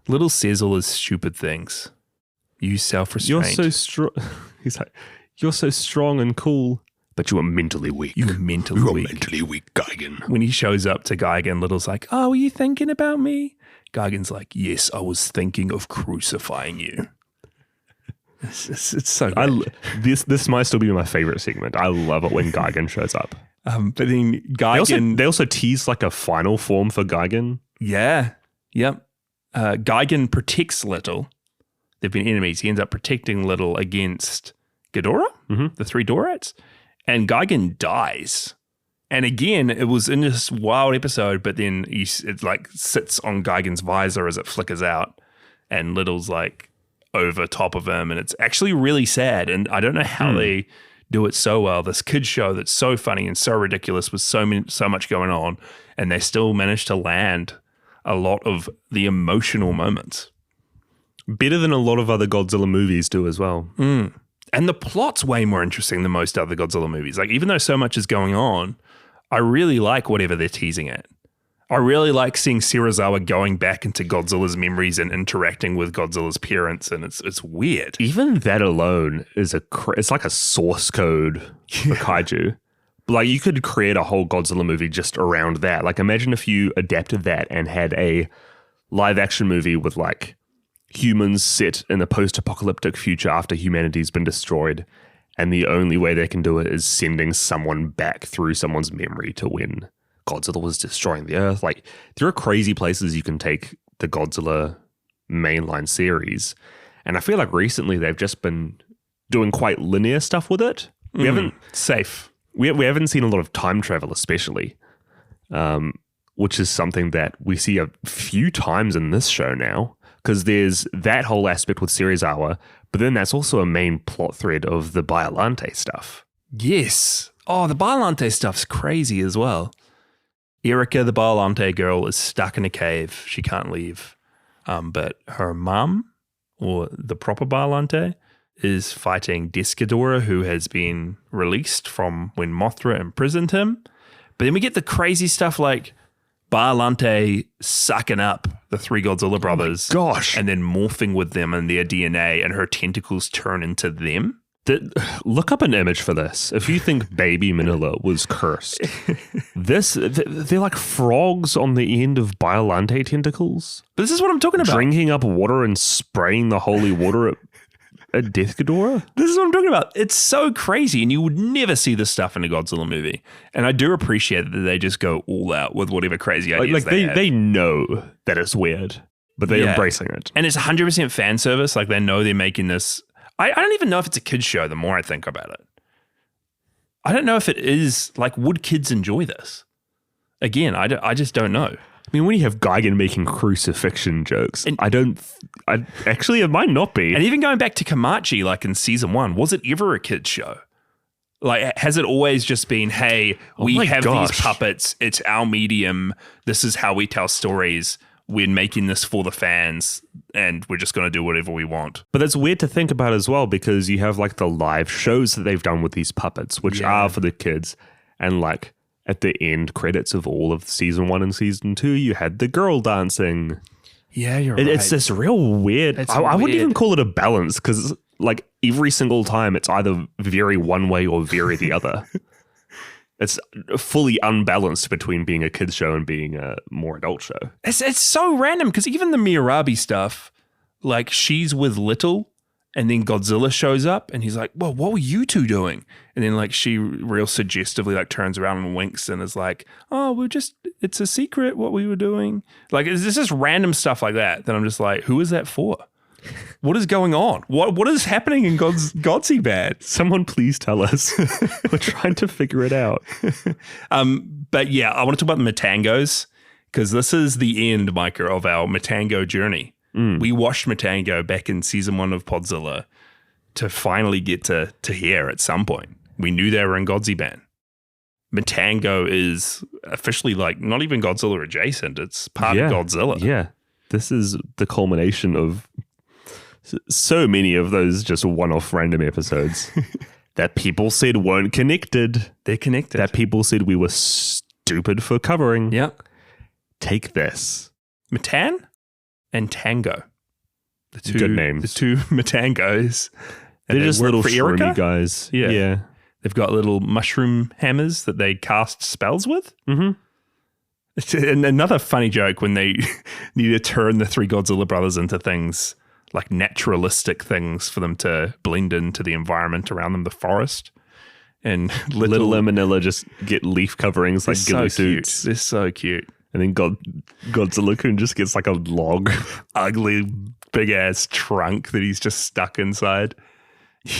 Little says all his stupid things. Use self-restraint. You're so strong. He's like, you're so strong and cool, but you are mentally weak. You're mentally weak, Gigan. When he shows up to Gigan, Little's like, oh, were you thinking about me? Gigan's like, yes, I was thinking of crucifying you. It's so good. This might still be my favorite segment. I love it when Gigan shows up. But then Gigan... They also tease like a final form for Gigan. Yeah. Yep. Gigan protects Little. They've been enemies. He ends up protecting Little against Ghidorah, the 3 Dorats. And Gigan dies. And again, it was in this wild episode, but then it like sits on Gigan's visor as it flickers out. And Little's like over top of him, and it's actually really sad. And I don't know how they do it so well. This kids show that's so funny and so ridiculous with so much going on, and they still managed to land a lot of the emotional moments. Better than a lot of other Godzilla movies do as well. And the plot's way more interesting than most other Godzilla movies. Like, even though so much is going on, I really like whatever they're teasing at. I really like seeing Serizawa going back into Godzilla's memories and interacting with Godzilla's parents, and it's weird. Even that alone is it's like a source code for kaiju. Like, you could create a whole Godzilla movie just around that. Like, imagine if you adapted that and had a live action movie with like humans set in a post-apocalyptic future after humanity's been destroyed, and the only way they can do it is sending someone back through someone's memory to when Godzilla was destroying the Earth. Like, there are crazy places you can take the Godzilla mainline series, and I feel like recently they've just been doing quite linear stuff with it. We haven't seen a lot of time travel, especially, which is something that we see a few times in this show now, because there's that whole aspect with Serizawa, but then that's also a main plot thread of the Biollante stuff. Yes. Oh, the Biollante stuff's crazy as well. Erica, the Biollante girl, is stuck in a cave. She can't leave. But her mum, or the proper Biollante, is fighting Descadora, who has been released from when Mothra imprisoned him. But then we get the crazy stuff like Biollante sucking up the three Godzilla brothers. Gosh. And then morphing with them and their DNA, and her tentacles turn into them. Look up an image for this. If you think baby Minilla was cursed, they're like frogs on the end of Biollante tentacles. But this is what I'm talking about. Drinking up water and spraying the holy water at Death Ghidorah? This is what I'm talking about. It's so crazy, and you would never see this stuff in a Godzilla movie. And I do appreciate that they just go all out with whatever crazy ideas they know that it's weird, but they're embracing it. And it's 100% fan service. Like, they know they're making this. I don't even know if it's a kid's show the more I think about it. I don't know if it is, like, would kids enjoy this? Again, I just don't know. I mean, when you have Gigan making crucifixion jokes, it might not be. And even going back to Kamachi, like in season 1, was it ever a kid's show? Like, has it always just been, hey, we have these puppets, it's our medium, this is how we tell stories, we're making this for the fans, and we're just going to do whatever we want. But that's weird to think about as well, because you have like the live shows that they've done with these puppets, which are for the kids. And like at the end credits of all of season 1 and season 2, you had the girl dancing. Yeah, you're right. It's this real weird. I wouldn't even call it a balance, because like every single time it's either very one way or very the other. It's fully unbalanced between being a kids show and being a more adult show. It's so random, because even the Miyarabi stuff, like, she's with Little, and then Godzilla shows up, and he's like, well, what were you two doing? And then like she real suggestively like turns around and winks and is like, oh, it's a secret what we were doing. Like, it's just random stuff like that I'm just like, who is that for? What is going on? What is happening in Godziban? Someone please tell us. We're trying to figure it out. But yeah, I want to talk about the Matangos, because this is the end, Micah, of our Matango journey. We watched Matango back in season 1 of Podzilla to finally get to here at some point. We knew they were in Godziban. Matango is officially like not even Godzilla adjacent. It's part of Godzilla. Yeah. This is the culmination of so many of those just one-off random episodes that people said weren't connected. They're connected. That people said we were stupid for covering. Yep. Take this. Matan and Tango. Good names. The two Matangos. They're just little shroomy guys. Yeah. They've got little mushroom hammers that they cast spells with. Mm-hmm. And another funny joke when they need to turn the three Godzilla brothers into things like naturalistic things for them to blend into the environment around them, the forest. And little Minilla just get leaf coverings like ghillie suits. They're so cute. And then Godzilla-kun just gets like a log. Ugly, big-ass trunk that he's just stuck inside.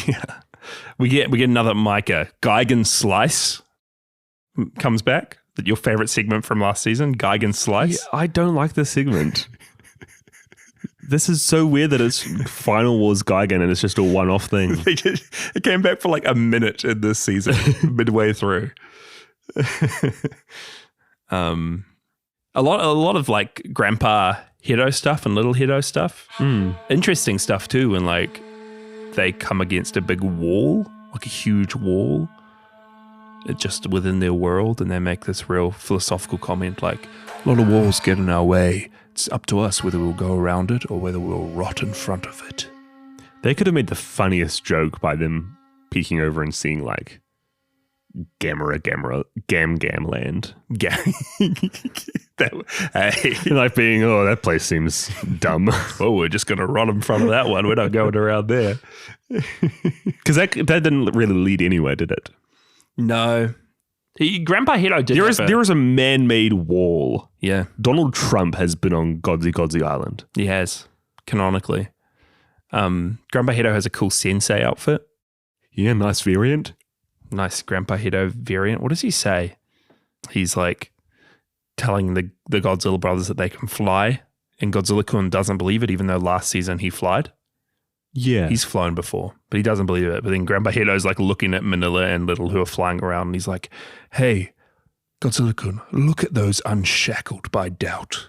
Yeah. We get another Micah. Gigan Slice comes back. Your favorite segment from last season, Gigan Slice. Yeah, I don't like this segment. This is so weird that it's Final Wars Gigan and it's just a one-off thing. It came back for like a minute in this season, midway through. A lot of like Grandpa Hiro stuff and Little Hiro stuff. Interesting stuff too when like they come against a big wall, like a huge wall, just within their world, and they make this real philosophical comment like, a lot of walls get in our way. It's up to us whether we'll go around it or whether we'll rot in front of it. They could have made the funniest joke by them peeking over and seeing like Gam land. Like being, oh, that place seems dumb. Oh, we're just going to rot in front of that one. We're not going around there. Because that didn't really lead anywhere, did it? No. Grandpa Hiro did. There is a man-made wall. Yeah. Donald Trump has been on Godziban Island. He has, canonically. Grandpa Hiro has a cool sensei outfit. Yeah, nice variant. Nice Grandpa Hiro variant. What does he say? He's like telling the Godzilla brothers that they can fly, and Godzilla-kun doesn't believe it, even though last season he flied. Yeah. He's flown before, but he doesn't believe it. But then Grandpa Hiro's like looking at Minilla and Little who are flying around, and he's like, hey, Godzilla-kun, look at those unshackled by doubt.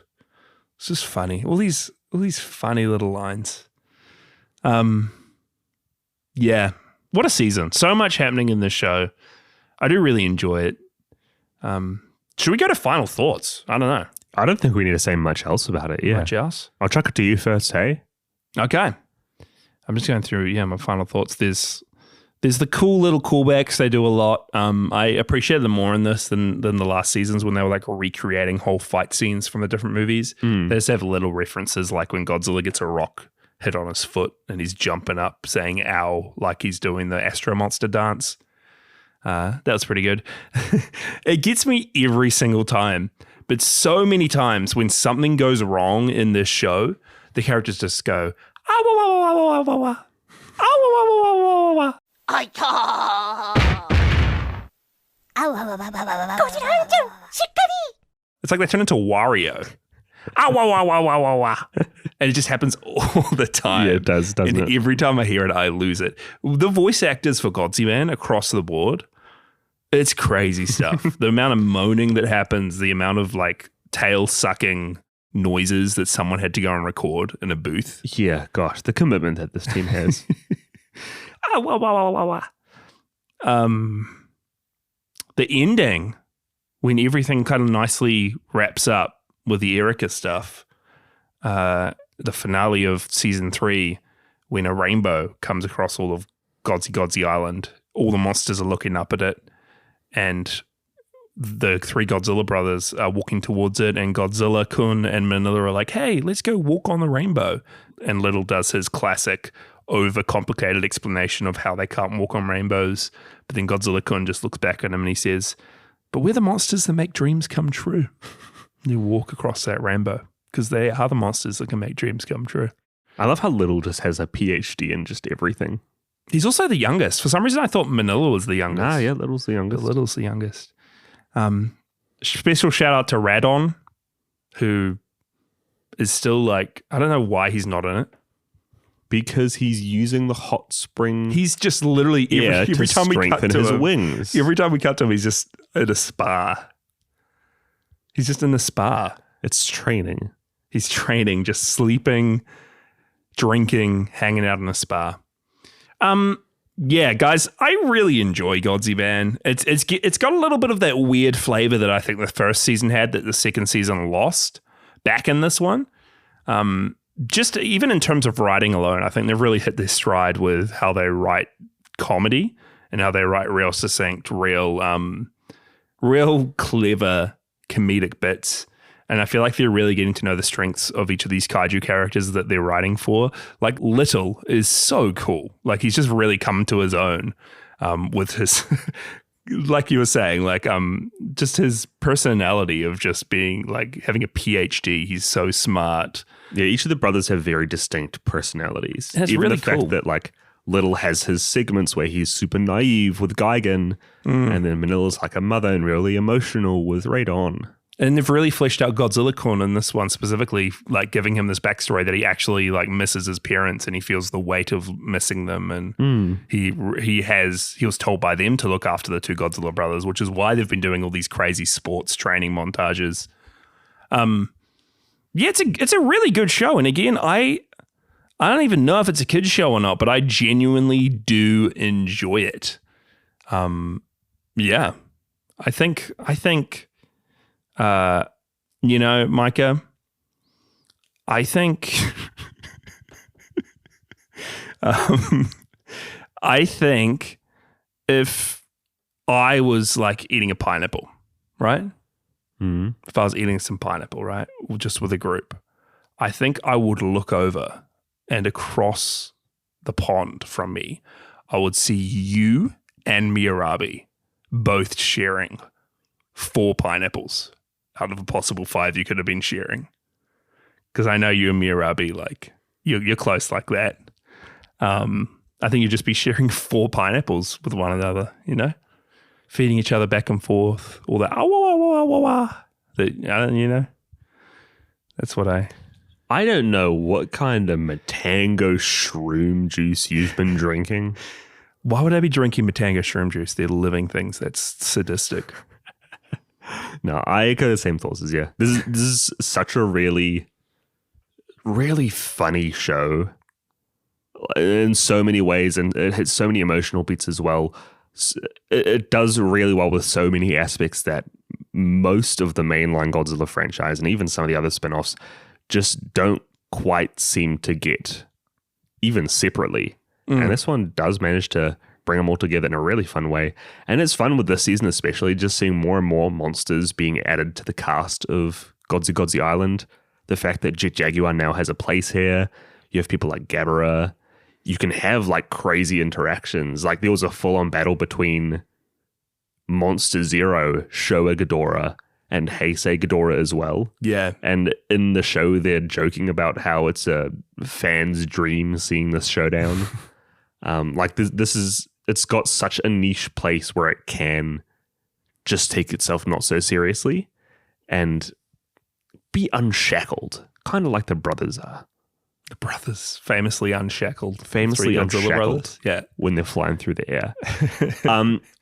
It's just funny. All these funny little lines. Yeah. What a season. So much happening in this show. I do really enjoy it. Should we go to final thoughts? I don't know. I don't think we need to say much else about it. Yeah. Much else? I'll chuck it to you first, hey? Okay. I'm just going through, my final thoughts. There's the cool little callbacks. They do a lot. I appreciate them more in this than the last seasons when they were like recreating whole fight scenes from the different movies. They just have little references like when Godzilla gets a rock hit on his foot and he's jumping up saying ow like he's doing the Astro Monster dance. That was pretty good. It gets me every single time, but so many times when something goes wrong in this show, the characters just go, ah, wah, wah, wah, wah, wah, wah. Ah, wah, wah, wah, wah, wah, wah. It's like they turn into Wario. Ah, wah, wah, wah, wah, wah, wah. And it just happens all the time. Yeah, it does, doesn't it? Every time I hear it, I lose it. The voice actors for Godziban across the board, it's crazy stuff. The amount of moaning that happens, the amount of like tail sucking noises that someone had to go and record in a booth. Yeah, gosh, the commitment that this team has. Ah, wah, wah, wah, wah, wah. The ending, when everything kind of nicely wraps up with the Erica stuff, the finale of season 3, when a rainbow comes across all of Godzi Island, all the monsters are looking up at it, and the 3 Godzilla brothers are walking towards it, and Godzilla-kun and Minilla are like, hey, let's go walk on the rainbow. And Little does his classic overcomplicated explanation of how they can't walk on rainbows. But then Godzilla-kun just looks back at him and he says, but we're the monsters that make dreams come true. You walk across that rainbow because they are the monsters that can make dreams come true. I love how Little just has a PhD in just everything. He's also the youngest. For some reason, I thought Minilla was the youngest. Ah, yeah, Little's the youngest. Little's the youngest. Special shout out to Radon, who is still like, I don't know why he's not in it. Because he's using the hot spring. He's just literally every time we cut to his him, wings. Every time we cut to him, he's just at a spa. He's just in the spa. It's training. He's training, just sleeping, drinking, hanging out in a spa. Yeah, guys, I really enjoy Godziban. It's got a little bit of that weird flavor that I think the first season had that the second season lost back in this one. Just even in terms of writing alone, I think they've really hit their stride with how they write comedy and how they write real succinct, real clever comedic bits. And I feel like they're really getting to know the strengths of each of these kaiju characters that they're writing for. Like Little is so cool. Like he's just really come to his own with his, like you were saying, like just his personality of just being like having a PhD. He's so smart. Yeah, each of the brothers have very distinct personalities. That's Even really the fact cool. that like Little has his segments where he's super naive with Gigan, and then Manilla's like a mother and really emotional with Radon. And they've really fleshed out Godzilla-kun in this one specifically, like giving him this backstory that he actually like misses his parents and he feels the weight of missing them. And he was told by them to look after the two Godzilla brothers, which is why they've been doing all these crazy sports training montages. Yeah, it's a really good show. And again, I don't even know if it's a kid's show or not, but I genuinely do enjoy it. Yeah, I think. Micah, I think, I think if I was like eating a pineapple, right? If I was eating some pineapple, right, just with a group, I think I would look over and across the pond from me, I would see you and Miyarabi both sharing 4 pineapples out of a possible 5 you could have been sharing. Because I know you and Miyarabi, like, you're close like that. I think you'd just be sharing 4 pineapples with one another, you know? Feeding each other back and forth. All that, you know? That's what I don't know what kind of Matango shroom juice you've been drinking. Why would I be drinking Matango shroom juice? They're living things. That's sadistic. No, I echo the same thoughts as you. This is such a really, really funny show in so many ways, and it hits so many emotional beats as well. It does really well with so many aspects that most of the mainline Godzilla franchise and even some of the other spin-offs just don't quite seem to get, even separately. And this one does manage to bring them all together in a really fun way. And it's fun with this season, especially just seeing more and more monsters being added to the cast of Godzi Island. The fact that Jet Jaguar now has a place here. You have people like Gabara. You can have like crazy interactions. Like there was a full-on battle between Monster Zero, Showa Ghidorah, and Heisei Ghidorah as well. Yeah. And in the show, they're joking about how it's a fan's dream seeing this showdown. Like it's got such a niche place where it can just take itself not so seriously and be unshackled, kind of like the brothers are. The brothers, famously unshackled. Famously unshackled, yeah, when they're flying through the air.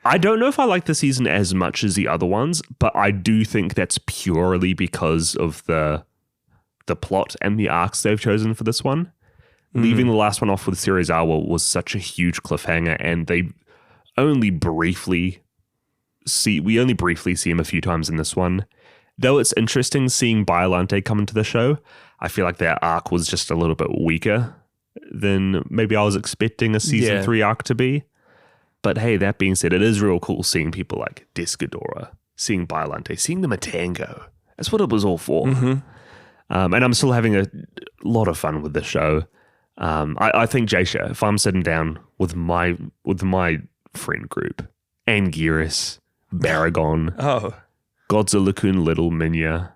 I don't know if I like the season as much as the other ones, but I do think that's purely because of the plot and the arcs they've chosen for this one. Leaving the last one off with Serizawa was such a huge cliffhanger, and we only briefly see him a few times in this one. Though it's interesting seeing Biollante come into the show, I feel like their arc was just a little bit weaker than maybe I was expecting a season 3 arc to be. But hey, that being said, it is real cool seeing people like Ghidorah, seeing Biollante, seeing the Matango. That's what it was all for. And I'm still having a lot of fun with the show. I think, Jaysha, if I'm sitting down with my friend group, Anguirus, Baragon, Godzilla-kun, Little Minya,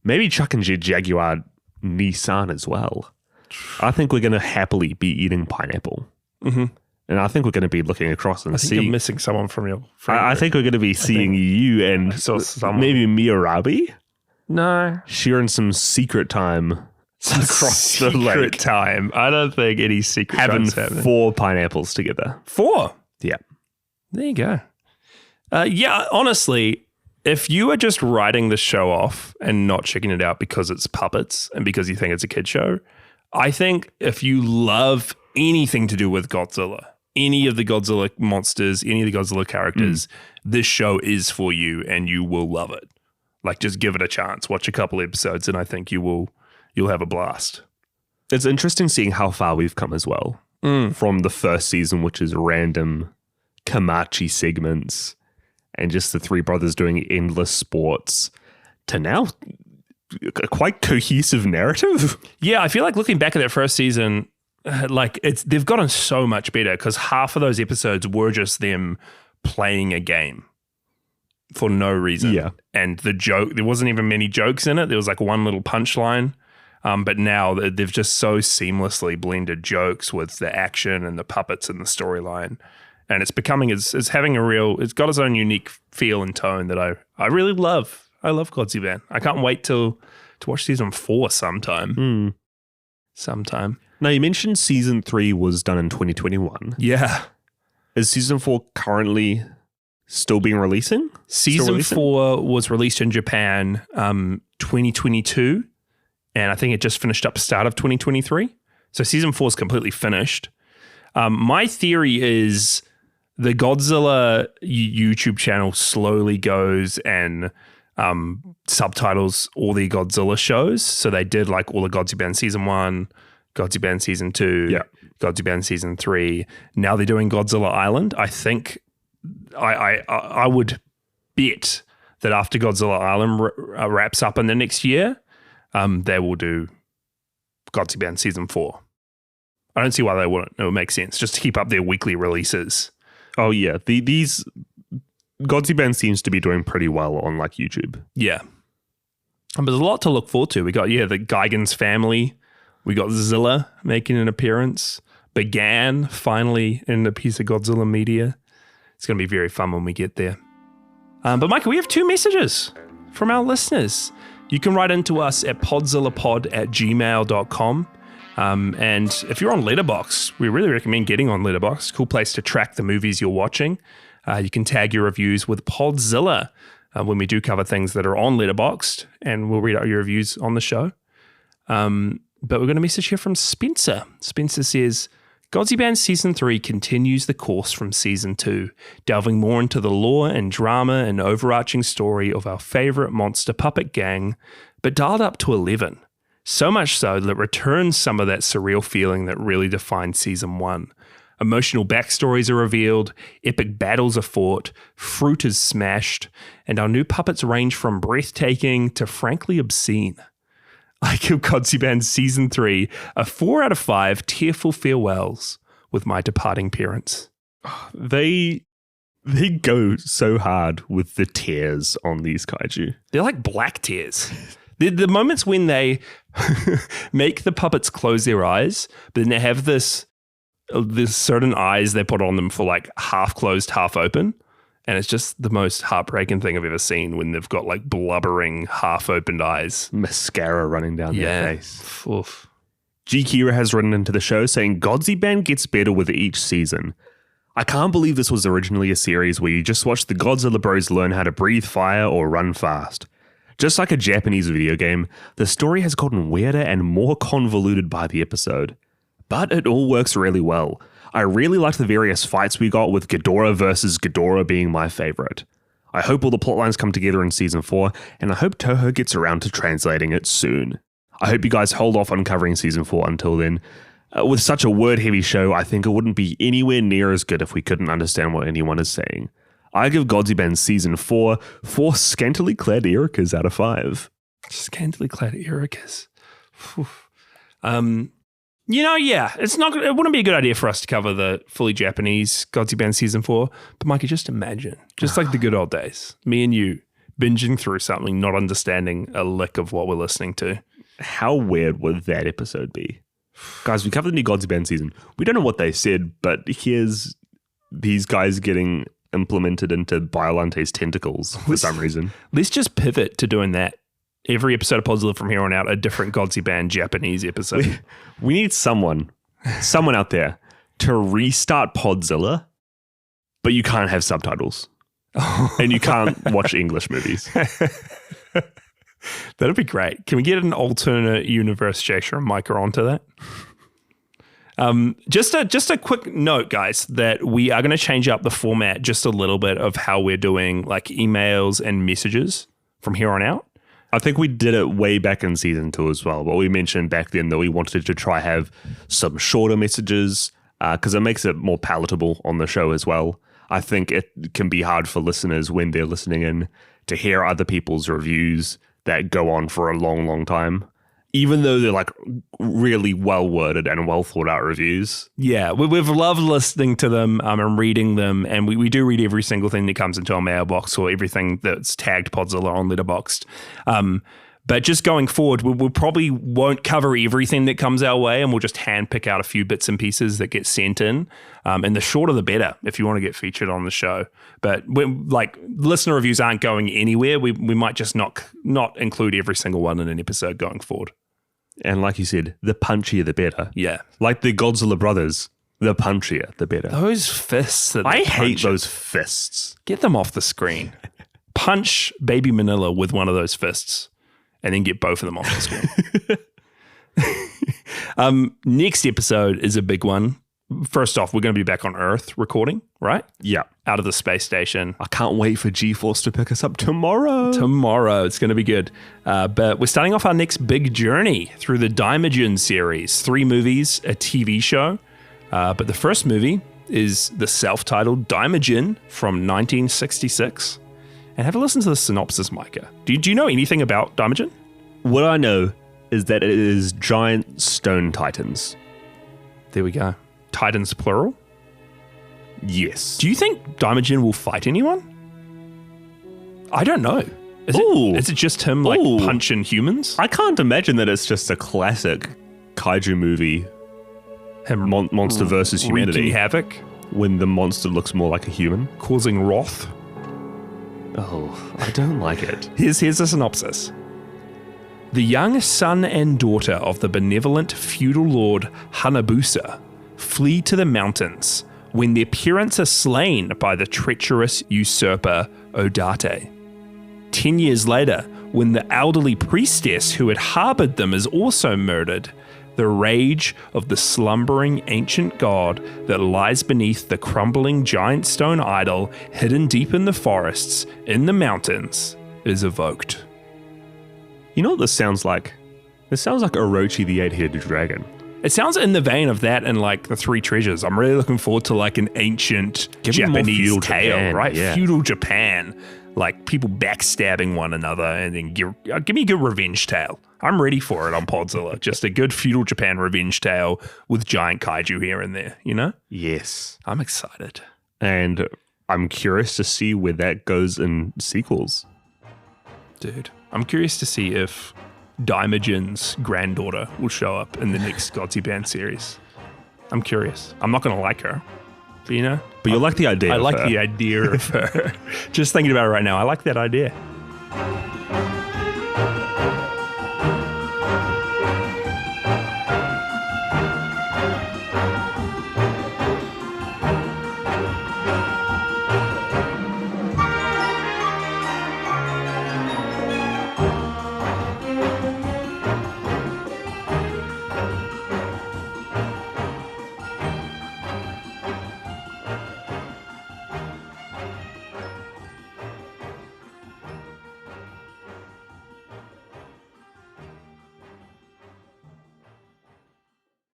maybe Chuck and Jet Jaguar Nissan as well, I think we're going to happily be eating pineapple. And I think we're going to be looking across and seeing... you're missing someone from your friend I think we're going to be seeing you and maybe Miyarabi. No. Sharing some secret time across the lake. Secret time. I don't think any secret having happening. 4 pineapples together. 4? Yeah. There you go. Yeah, honestly, if you are just writing the show off and not checking it out because it's puppets and because you think it's a kid show, I think if you love anything to do with Godzilla, any of the Godzilla monsters, any of the Godzilla characters, this show is for you and you will love it. Like, just give it a chance. Watch a couple episodes and I think you'll have a blast. It's interesting seeing how far we've come as well. From the first season, which is random Kamachi segments and just the 3 brothers doing endless sports, to now a quite cohesive narrative. Yeah, I feel like looking back at that first season, they've gotten so much better because half of those episodes were just them playing a game for no reason. Yeah. And there wasn't even many jokes in it. There was like one little punchline. But now they've just so seamlessly blended jokes with the action and the puppets and the storyline. And it's becoming, it's got its own unique feel and tone that I really love. I love Godziban. I can't wait to watch season 4 sometime. Sometime. Now, you mentioned season 3 was done in 2021. Yeah. Is season 4 currently still releasing? Season 4 was released in Japan 2022, and I think it just finished up start of 2023. So season 4 is completely finished. My theory is the Godzilla YouTube channel slowly goes and subtitles all the Godzilla shows. So they did like all the Godziban season 1, Godziban season 2, Godziban season 3. Now they're doing Godzilla Island. I think I would bet that after Godzilla Island wraps up in the next year, they will do Godziban season 4. I don't see why they wouldn't. It would make sense just to keep up their weekly releases. Oh yeah, these Godziban seems to be doing pretty well on like YouTube. Yeah, but there's a lot to look forward to. We got the Gigan's family. We got Zilla making an appearance. Began finally in a piece of Godzilla media. It's going to be very fun when we get there. But Michael, we have 2 messages from our listeners. You can write into us at podzillapod@gmail.com. And if you're on Letterboxd, we really recommend getting on Letterboxd. Cool place to track the movies you're watching. You can tag your reviews with Podzilla when we do cover things that are on Letterboxd, and we'll read out your reviews on the show. But we're going to message here from Spencer. Spencer says, Godziban Season 3 continues the course from Season 2, delving more into the lore and drama and overarching story of our favorite monster puppet gang, but dialed up to 11. So much so that it returns some of that surreal feeling that really defined Season 1. Emotional backstories are revealed, epic battles are fought, fruit is smashed, and our new puppets range from breathtaking to frankly obscene. I give Godziban Season 3 a 4 out of 5 tearful farewells with my departing parents. They go so hard with the tears on these kaiju. They're like black tears. The moments when they make the puppets close their eyes, but then they have this certain eyes they put on them for like half closed, half open. And it's just the most heartbreaking thing I've ever seen when they've got like blubbering, half-opened eyes. Mascara running down their face. Oof. G. Kira has written into the show saying, Godziban gets better with each season. I can't believe this was originally a series where you just watch the Godzilla bros learn how to breathe fire or run fast. Just like a Japanese video game, the story has gotten weirder and more convoluted by the episode. But it all works really well. I really liked the various fights we got, with Ghidorah versus Ghidorah being my favorite. I hope all the plotlines come together in Season 4, and I hope Toho gets around to translating it soon. I hope you guys hold off on covering Season 4 until then. With such a word-heavy show, I think it wouldn't be anywhere near as good if we couldn't understand what anyone is saying. I give Godziban Season 4 4 scantily clad Ericas out of 5. Scantily clad Ericas. It wouldn't be a good idea for us to cover the fully Japanese Godziban Season 4, but Mikey, just imagine, just like the good old days, me and you binging through something, not understanding a lick of what we're listening to. How weird would that episode be? Guys, we covered the new Godziban season. We don't know what they said, but here's these guys getting implemented into Biolante's tentacles for some reason. Let's just pivot to doing that. Every episode of Podzilla from here on out, a different Godziban Japanese episode. We need someone out there to restart Podzilla, but you can't have subtitles. And you can't watch English movies. That'd be great. Can we get an alternate universe Jasha and Micah onto that? Just a quick note, guys, that we are going to change up the format just a little bit of how we're doing like emails and messages from here on out. I think we did it way back in Season 2 as well, but we mentioned back then that we wanted to try have some shorter messages because it makes it more palatable on the show as well. I think it can be hard for listeners when they're listening in to hear other people's reviews that go on for a long, long time, even though they're like really well worded and well thought out reviews. Yeah, we've loved listening to them and reading them, and we do read every single thing that comes into our mailbox or everything that's tagged Podzilla on Letterboxd. But just going forward, we probably won't cover everything that comes our way, and we'll just handpick out a few bits and pieces that get sent in. And the shorter the better if you want to get featured on the show. But listener reviews aren't going anywhere. We might just not include every single one in an episode going forward. And like you said, the punchier the better. Yeah. Like the Godzilla brothers, the punchier the better. Those fists. I hate those fists. Get them off the screen. Punch baby Minilla with one of those fists and then get both of them off the screen. Next episode is a big one. First off, we're going to be back on Earth recording, right? Yeah. Out of the space station. I can't wait for G-Force to pick us up tomorrow. It's going to be good. But we're starting off our next big journey through the Daimajin series. 3 movies, a TV show. But the first movie is the self-titled Daimajin from 1966. And have a listen to the synopsis, Micah. Do you know anything about Daimajin? What I know is that it is giant stone titans. There we go. Titans plural? Yes. Do you think Daimajin will fight anyone? I don't know. Is it just him punching humans? I can't imagine that it's just a classic kaiju movie. Him monster versus humanity. Wreaking havoc. When the monster looks more like a human. Causing wrath. Oh, I don't like it. Here's a synopsis. The young son and daughter of the benevolent feudal lord Hanabusa flee to the mountains when their parents are slain by the treacherous usurper Odate. 10 years later, when the elderly priestess who had harbored them is also murdered, the rage of the slumbering ancient god that lies beneath the crumbling giant stone idol hidden deep in the forests, in the mountains, is evoked. You know what this sounds like? This sounds like Orochi the Eight-Headed Dragon. It sounds in the vein of that and like the Three Treasures. I'm really looking forward to like an ancient Japanese tale, Japan, right? Yeah. Feudal Japan, like people backstabbing one another, and then give me a good revenge tale. I'm ready for it on Podzilla. Just a good feudal Japan revenge tale with giant kaiju here and there, you know? Yes. I'm excited. And I'm curious to see where that goes in sequels. Dude, I'm curious to see if Daimajin's granddaughter will show up in the next Godziban series. I'm curious. I'm not going to like her, but you know. But you like the idea I of like her. the idea of her. Just thinking about it right now, I like that idea.